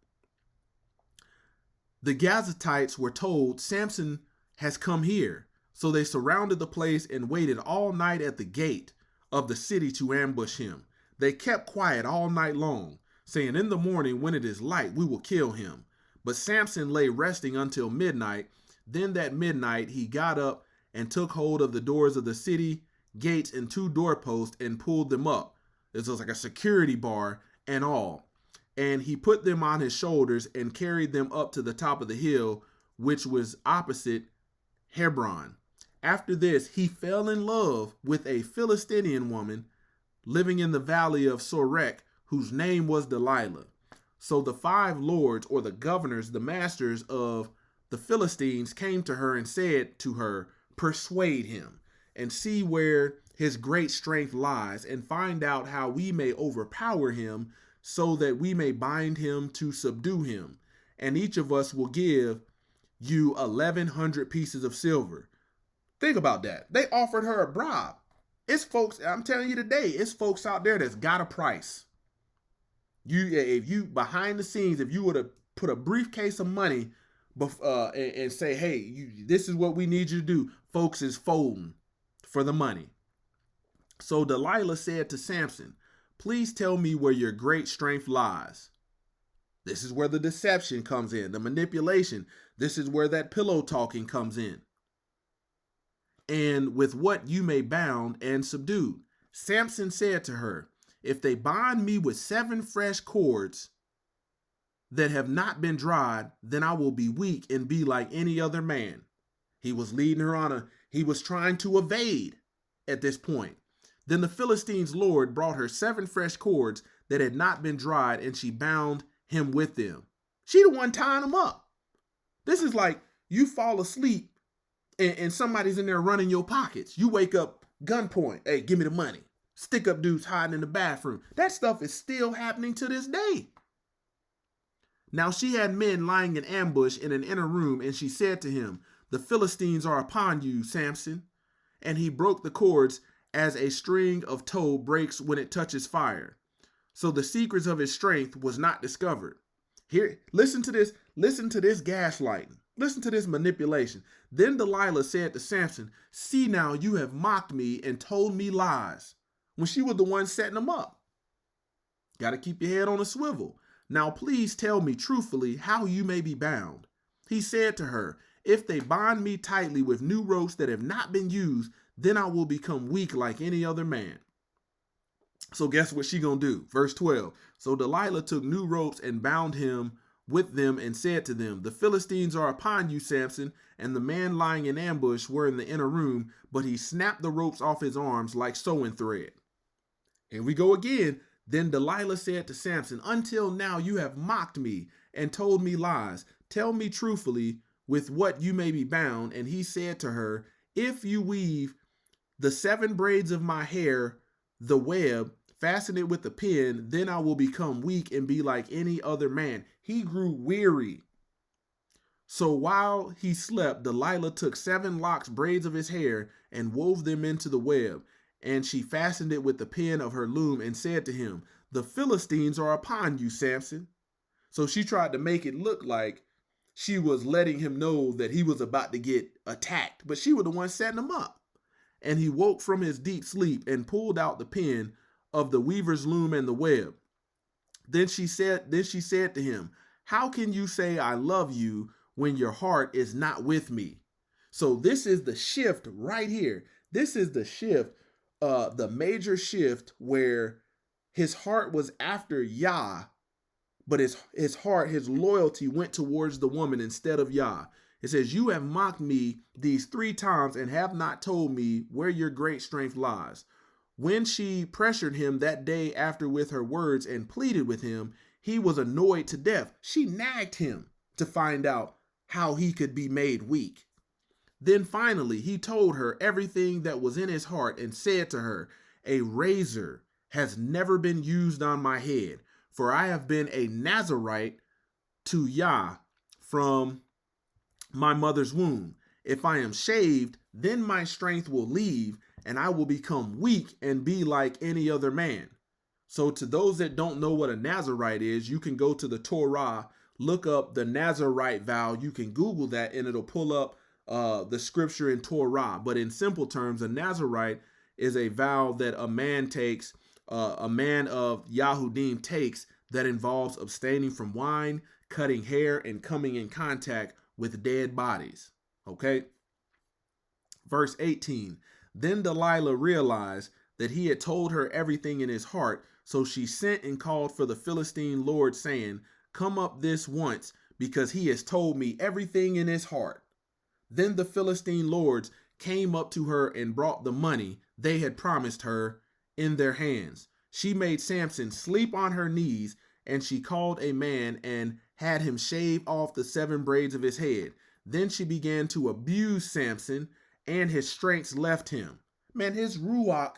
The Gazatites were told, Samson has come here. So they surrounded the place and waited all night at the gate of the city to ambush him. They kept quiet all night long, saying, in the morning when it is light, we will kill him. But Samson lay resting until midnight. Then that midnight he got up and took hold of the doors of the city gates and 2 doorposts and pulled them up. This was like a security bar and all. And he put them on his shoulders and carried them up to the top of the hill, which was opposite Hebron. After this, he fell in love with a Philistinian woman living in the valley of Sorek, whose name was Delilah. So the 5 lords, or the governors, the masters of the Philistines, came to her and said to her, persuade him and see where his great strength lies, and find out how we may overpower him, so that we may bind him to subdue him. And each of us will give you 1,100 pieces of silver. Think about that. They offered her a bribe. It's folks, I'm telling you today, it's folks out there that's got a price. If you behind the scenes, if you would have put a briefcase of money and say, hey, this is what we need you to do, folks is folding for the money. So Delilah said to Samson, please tell me where your great strength lies. This is where the deception comes in, the manipulation. This is where that pillow talking comes in. And with what you may bound and subdue. Samson said to her, if they bind me with 7 fresh cords that have not been dried, then I will be weak and be like any other man. He was leading her on he was trying to evade at this point. Then the Philistines' lord brought her 7 fresh cords that had not been dried, and she bound him with them. She the one tying him up. This is like you fall asleep and somebody's in there running your pockets. You wake up, gunpoint, hey, give me the money. Stick up dudes hiding in the bathroom. That stuff is still happening to this day. Now she had men lying in ambush in an inner room, and she said to him, the Philistines are upon you, Samson. And he broke the cords as a string of tow breaks when it touches fire. So the secrets of his strength was not discovered. Here, listen to this gaslighting. Listen to this manipulation. Then Delilah said to Samson, see now, you have mocked me and told me lies, when she was the one setting them up. Got to keep your head on a swivel. Now please tell me truthfully how you may be bound. He said to her, if they bind me tightly with new ropes that have not been used, then I will become weak like any other man. So guess what she gonna do? Verse 12. So Delilah took new ropes and bound him with them and said to them, the Philistines are upon you, Samson. And the man lying in ambush were in the inner room, but he snapped the ropes off his arms like sewing thread. Here we go again. Then Delilah said to Samson, until now you have mocked me and told me lies. Tell me truthfully with what you may be bound. And he said to her, if you weave the 7 braids of my hair, the web, fasten it with the pin, then I will become weak and be like any other man. He grew weary. So while he slept, Delilah took 7 locks, braids of his hair, and wove them into the web. And she fastened it with the pin of her loom and said to him, the Philistines are upon you, Samson. So she tried to make it look like she was letting him know that he was about to get attacked, but she was the one setting him up. And he woke from his deep sleep and pulled out the pin of the weaver's loom and the web. Then she said to him, how can you say I love you when your heart is not with me? So this is the shift right here. This is the shift, the major shift where his heart was after Yah, but his heart, his loyalty went towards the woman instead of Yah. It says, you have mocked me these 3 times and have not told me where your great strength lies. When she pressured him that day after with her words and pleaded with him, he was annoyed to death. She nagged him to find out how he could be made weak. Then finally, he told her everything that was in his heart and said to her, a razor has never been used on my head, for I have been a Nazarite to Yah from my mother's womb. If I am shaved, then my strength will leave, and I will become weak and be like any other man. So to those that don't know what a Nazarite is, you can go to the Torah, look up the Nazarite vow. You can Google that and it'll pull up the scripture in Torah. But in simple terms, a Nazarite is a vow that a man takes, a man of Yahudim takes, that involves abstaining from wine, cutting hair, and coming in contact with dead bodies. Okay. Verse 18. Then Delilah realized that he had told her everything in his heart. So she sent and called for the Philistine lord, saying, come up this once, because he has told me everything in his heart. Then the Philistine lords came up to her and brought the money they had promised her in their hands. She made Samson sleep on her knees, and she called a man and had him shave off the 7 braids of his head. Then she began to abuse Samson, and his strength left him. Man, his ruach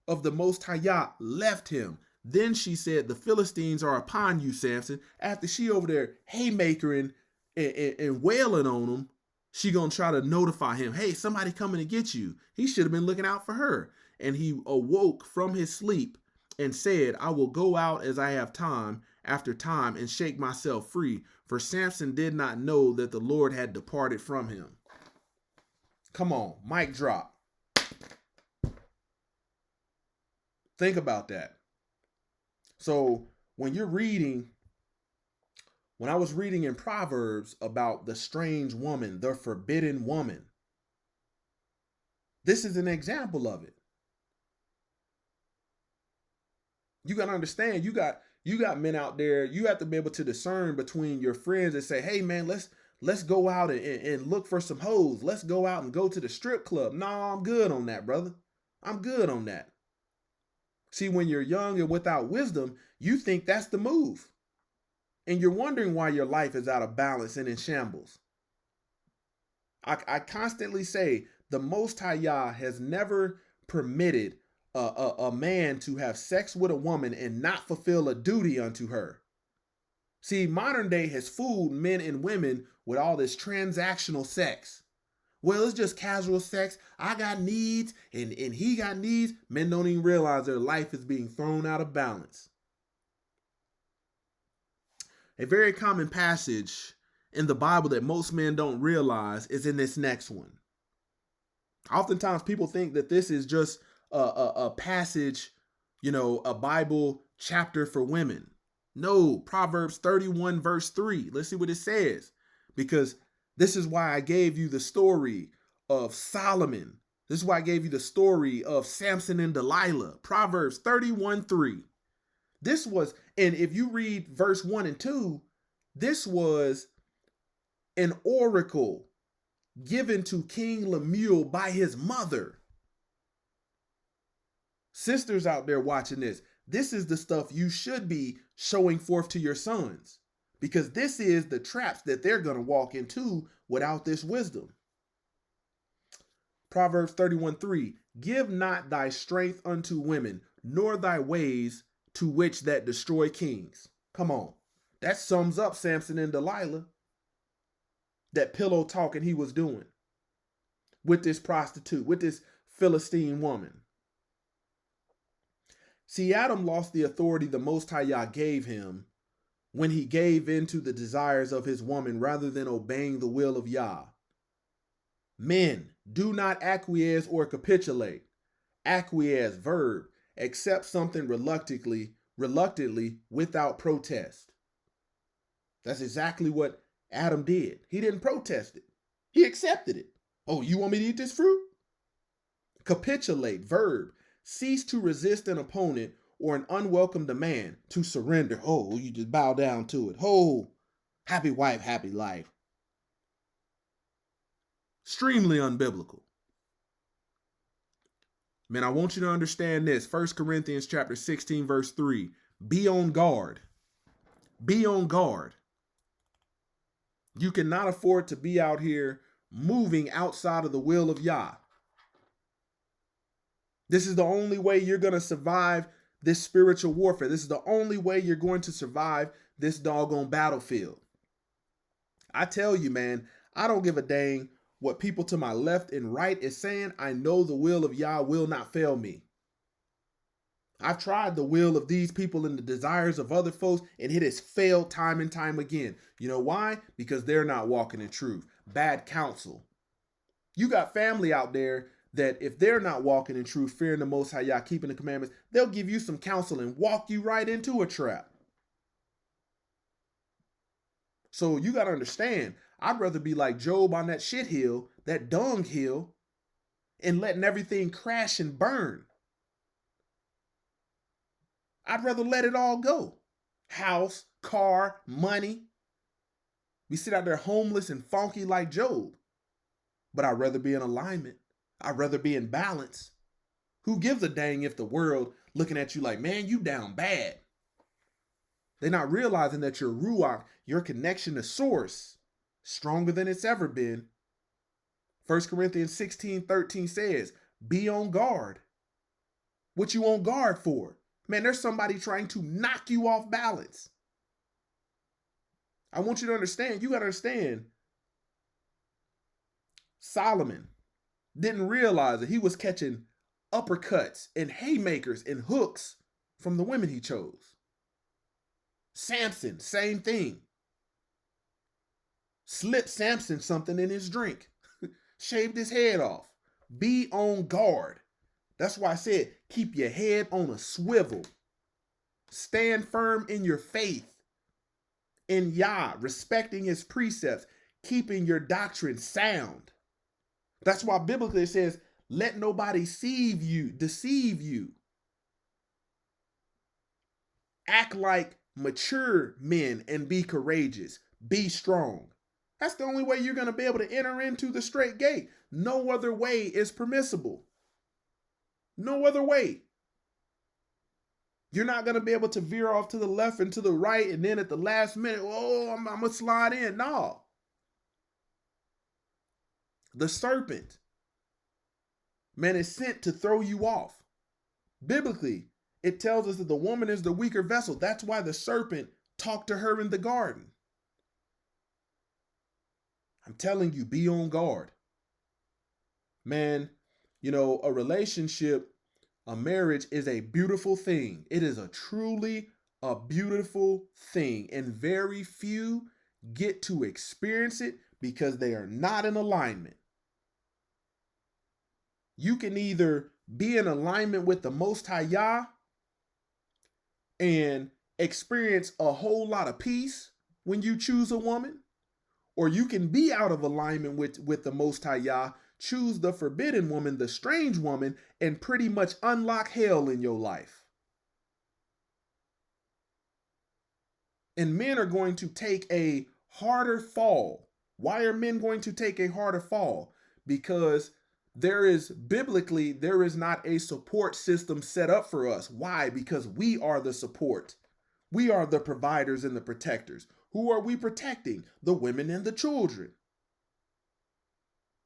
of the Most High Yah left him. Then she said, the Philistines are upon you, Samson. After she over there haymakering and wailing on him, she gonna try to notify him, hey, somebody coming to get you. He should have been looking out for her. And he awoke from his sleep and said, I will go out as I have time after time and shake myself free. For Samson did not know that the Lord had departed from him. Come on, mic drop. Think about that. So when you're reading, when I was reading in Proverbs about the strange woman, the forbidden woman, this is an example of it. You got to understand, you got men out there. You have to be able to discern between your friends and say, hey man, let's go out and look for some hoes. Let's go out and go to the strip club. No, I'm good on that, brother. I'm good on that. See, when you're young and without wisdom, you think that's the move. And you're wondering why your life is out of balance and in shambles. I constantly say the Most High Yah has never permitted a man to have sex with a woman and not fulfill a duty unto her. See, modern day has fooled men and women with all this transactional sex. Well, it's just casual sex. I got needs and he got needs. Men don't even realize their life is being thrown out of balance. A very common passage in the Bible that most men don't realize is in this next one. Oftentimes people think that this is just a passage, a Bible chapter for women. No, Proverbs 31 verse 3. Let's see what it says. Because this is why I gave you the story of Solomon. This is why I gave you the story of Samson and Delilah. Proverbs 31:3. This was, and if you read verse 1 and 2, this was an oracle given to King Lemuel by his mother. Sisters out there watching this, this is the stuff you should be showing forth to your sons. because this is the traps that they're going to walk into without this wisdom. Proverbs 31:3, give not thy strength unto women, nor thy ways to which that destroy kings. Come on. That sums up Samson and Delilah. That pillow talking he was doing with this prostitute, with this Philistine woman. See, Adam lost the authority the Most High Yah gave him when he gave in to the desires of his woman rather than obeying the will of Yah. Men, do not acquiesce or capitulate. Acquiesce, verb, accept something reluctantly without protest. That's exactly what Adam did. He didn't protest it. He accepted it. Oh, you want me to eat this fruit? Capitulate, verb, cease to resist an opponent or an unwelcome demand, to surrender. Oh, you just bow down to it. Oh, happy wife, happy life. Extremely unbiblical. Man, I want you to understand this. 1 Corinthians chapter 16, verse 3. Be on guard. Be on guard. You cannot afford to be out here moving outside of the will of Yah. This is the only way you're going to survive this spiritual warfare. This is the only way you're going to survive this doggone battlefield. I tell you, man, I don't give a dang what people to my left and right is saying. I know the will of Yah will not fail me. I've tried the will of these people and the desires of other folks, and it has failed time and time again. You know why? Because they're not walking in truth. Bad counsel. You got family out there that if they're not walking in truth, fearing the Most High Yah, keeping the commandments, they'll give you some counsel and walk you right into a trap. So you got to understand, I'd rather be like Job on that shit hill, that dung hill, and letting everything crash and burn. I'd rather let it all go. House, car, money. We sit out there homeless and funky like Job. But I'd rather be in alignment. I'd rather be in balance. Who gives a dang if the world looking at you like, man, you down bad? They're not realizing that your ruach, your connection to source, stronger than it's ever been. 1 Corinthians 16:13 says, be on guard. What you on guard for? Man, there's somebody trying to knock you off balance. I want you to understand, you got to understand, Solomon didn't realize that he was catching uppercuts and haymakers and hooks from the women he chose. Samson, same thing. Slipped Samson something in his drink. Shaved his head off. Be on guard. That's why I said, keep your head on a swivel. Stand firm in your faith. In Yah, respecting his precepts, keeping your doctrine sound. That's why biblically it says, let nobody deceive you. Act like mature men and be courageous. Be strong. That's the only way you're going to be able to enter into the straight gate. No other way is permissible. No other way. You're not going to be able to veer off to the left and to the right, and then at the last minute, oh, I'm going to slide in. No. The serpent, man, is sent to throw you off. Biblically, it tells us that the woman is the weaker vessel. That's why the serpent talked to her in the garden. I'm telling you, be on guard. Man, you know, a relationship, a marriage is a beautiful thing. It is truly a beautiful thing. And very few get to experience it because they are not in alignment. You can either be in alignment with the Most High Yah and experience a whole lot of peace when you choose a woman, or you can be out of alignment with the Most High Yah, choose the forbidden woman, the strange woman, and pretty much unlock hell in your life. And men are going to take a harder fall. Why are men going to take a harder fall? Because there is not a support system set up for us. Why? Because we are the support. We are the providers and the protectors. Who are we protecting? The women and the children.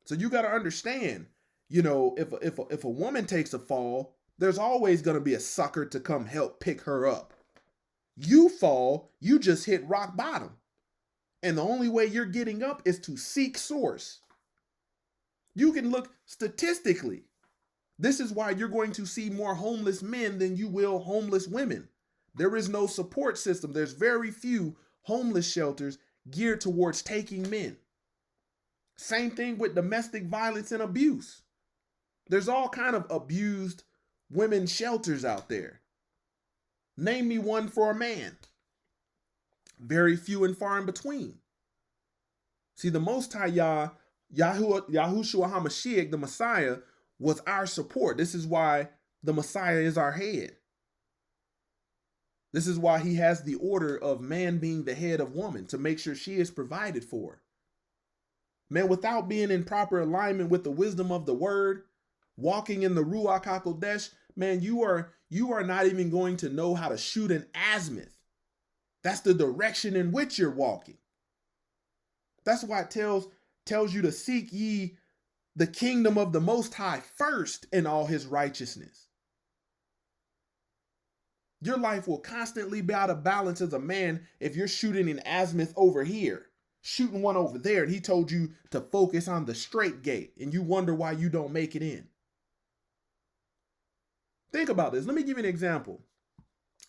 So you got to understand, if a woman takes a fall, there's always going to be a sucker to come help pick her up. You fall, you just hit rock bottom. And the only way you're getting up is to seek source. You can look statistically. This is why you're going to see more homeless men than you will homeless women. There is no support system. There's very few homeless shelters geared towards taking men. Same thing with domestic violence and abuse. There's all kind of abused women's shelters out there. Name me one for a man. Very few and far in between. See, the Most High Yahushua HaMashiach, the Messiah, was our support. This is why the Messiah is our head. This is why he has the order of man being the head of woman, to make sure she is provided for. Man, without being in proper alignment with the wisdom of the word, walking in the Ruach HaKodesh, man, you are not even going to know how to shoot an azimuth. That's the direction in which you're walking. That's why it tells you to seek ye the kingdom of the Most High first in all his righteousness. Your life will constantly be out of balance as a man if you're shooting an azimuth over here, shooting one over there, and he told you to focus on the straight gate, and you wonder why you don't make it in. Think about this. Let me give you an example.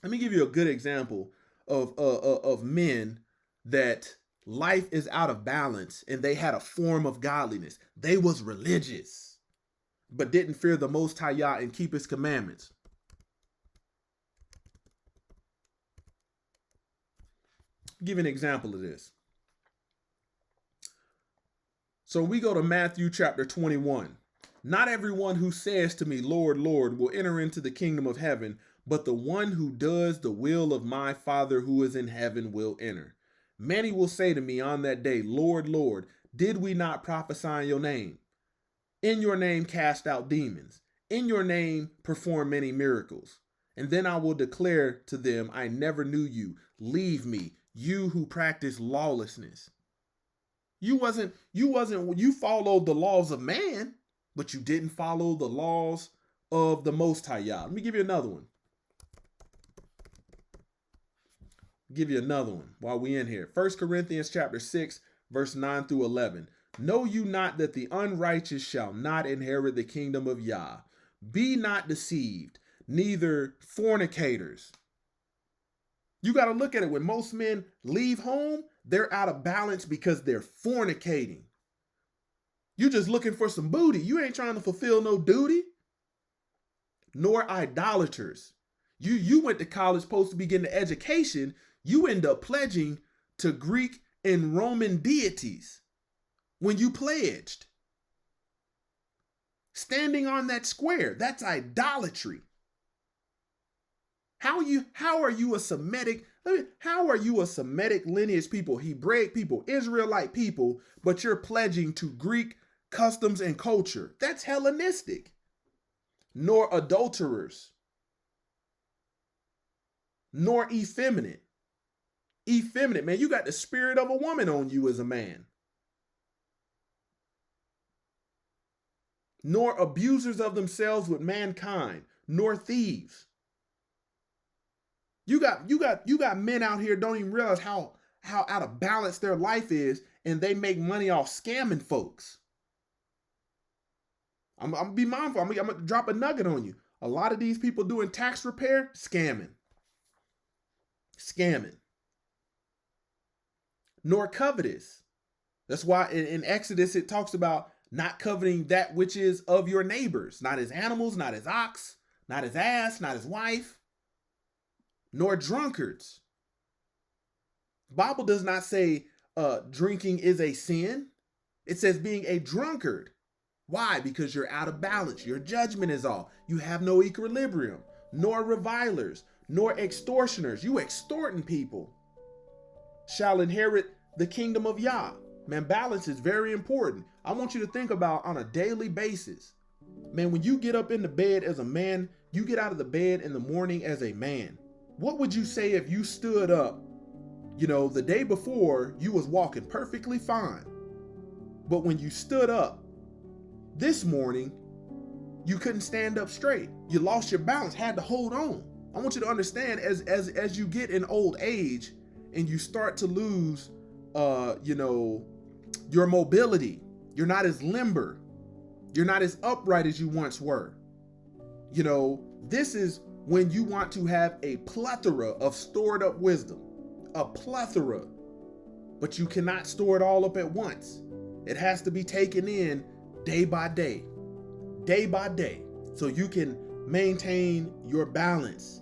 Let me give you a good example of men that life is out of balance and they had a form of godliness. They was religious, but didn't fear the Most High Yah and keep his commandments. Give an example of this. So we go to Matthew chapter 21. Not everyone who says to me, Lord, Lord, will enter into the kingdom of heaven, but the one who does the will of my Father who is in heaven will enter. Many will say to me on that day, Lord, Lord, did we not prophesy in your name? In your name cast out demons. In your name perform many miracles. And then I will declare to them, I never knew you. Leave me, you who practice lawlessness. You followed the laws of man, but you didn't follow the laws of the Most High Yah. Let me give you another one. While we in here. 1 Corinthians chapter 6, verse 9 through 11. Know you not that the unrighteous shall not inherit the kingdom of Yah? Be not deceived, neither fornicators. You got to look at it. When most men leave home, they're out of balance because they're fornicating. You just looking for some booty. You ain't trying to fulfill no duty. Nor idolaters. You went to college supposed to be getting an education. You end up pledging to Greek and Roman deities when you pledged. Standing on that square, that's idolatry. How are you a Semitic lineage people, Hebraic people, Israelite people, but you're pledging to Greek customs and culture? That's Hellenistic. Nor adulterers, nor effeminate. Effeminate, man, you got the spirit of a woman on you as a man. Nor abusers of themselves with mankind, nor thieves. You got men out here don't even realize how out of balance their life is, and they make money off scamming folks. I'm gonna be mindful. I'm gonna drop a nugget on you. A lot of these people doing tax repair, scamming. Nor covetous. That's why in Exodus it talks about not coveting that which is of your neighbors, not his animals, not his ox, not his ass, not his wife. Nor drunkards. Bible does not say drinking is a sin. It says being a drunkard. Why? Because you're out of balance. Your judgment is off. You have no equilibrium. Nor revilers, nor extortioners. You extorting people shall inherit the kingdom of Yah. Man, balance is very important. I want you to think about on a daily basis. Man, when you get up in the bed as a man, you get out of the bed in the morning as a man. What would you say if you stood up, You know, the day before you was walking perfectly fine. But when you stood up this morning, you couldn't stand up straight. You lost your balance, had to hold on. I want you to understand as you get in old age and you start to lose your mobility, you're not as limber, you're not as upright as you once were. You know, this is when you want to have a plethora of stored up wisdom, a plethora, but you cannot store it all up at once. It has to be taken in day by day, so you can maintain your balance,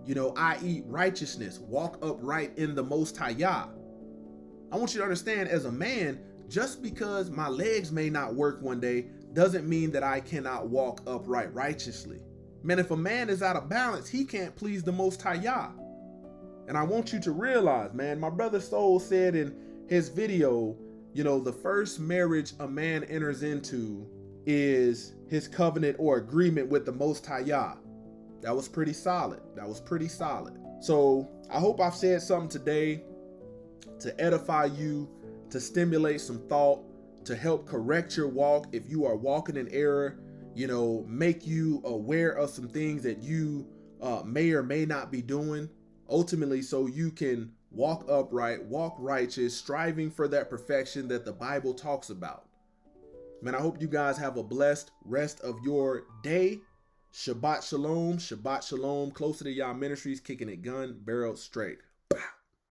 i.e. righteousness, walk upright in the Most High Yah. I want you to understand, as a man, just because my legs may not work one day doesn't mean that I cannot walk upright righteously. Man, if a man is out of balance, he can't please the Most High Yah. And I want you to realize, man, my brother Soul said in his video, the first marriage a man enters into is his covenant or agreement with the Most High Yah. That was pretty solid. So I hope I've said something today to edify you, to stimulate some thought, to help correct your walk if you are walking in error, make you aware of some things that you may or may not be doing, ultimately so you can walk upright, walk righteous, striving for that perfection that the Bible talks about. Man, I hope you guys have a blessed rest of your day. Shabbat shalom, closer to Yah Ministries, kicking it gun barrel straight.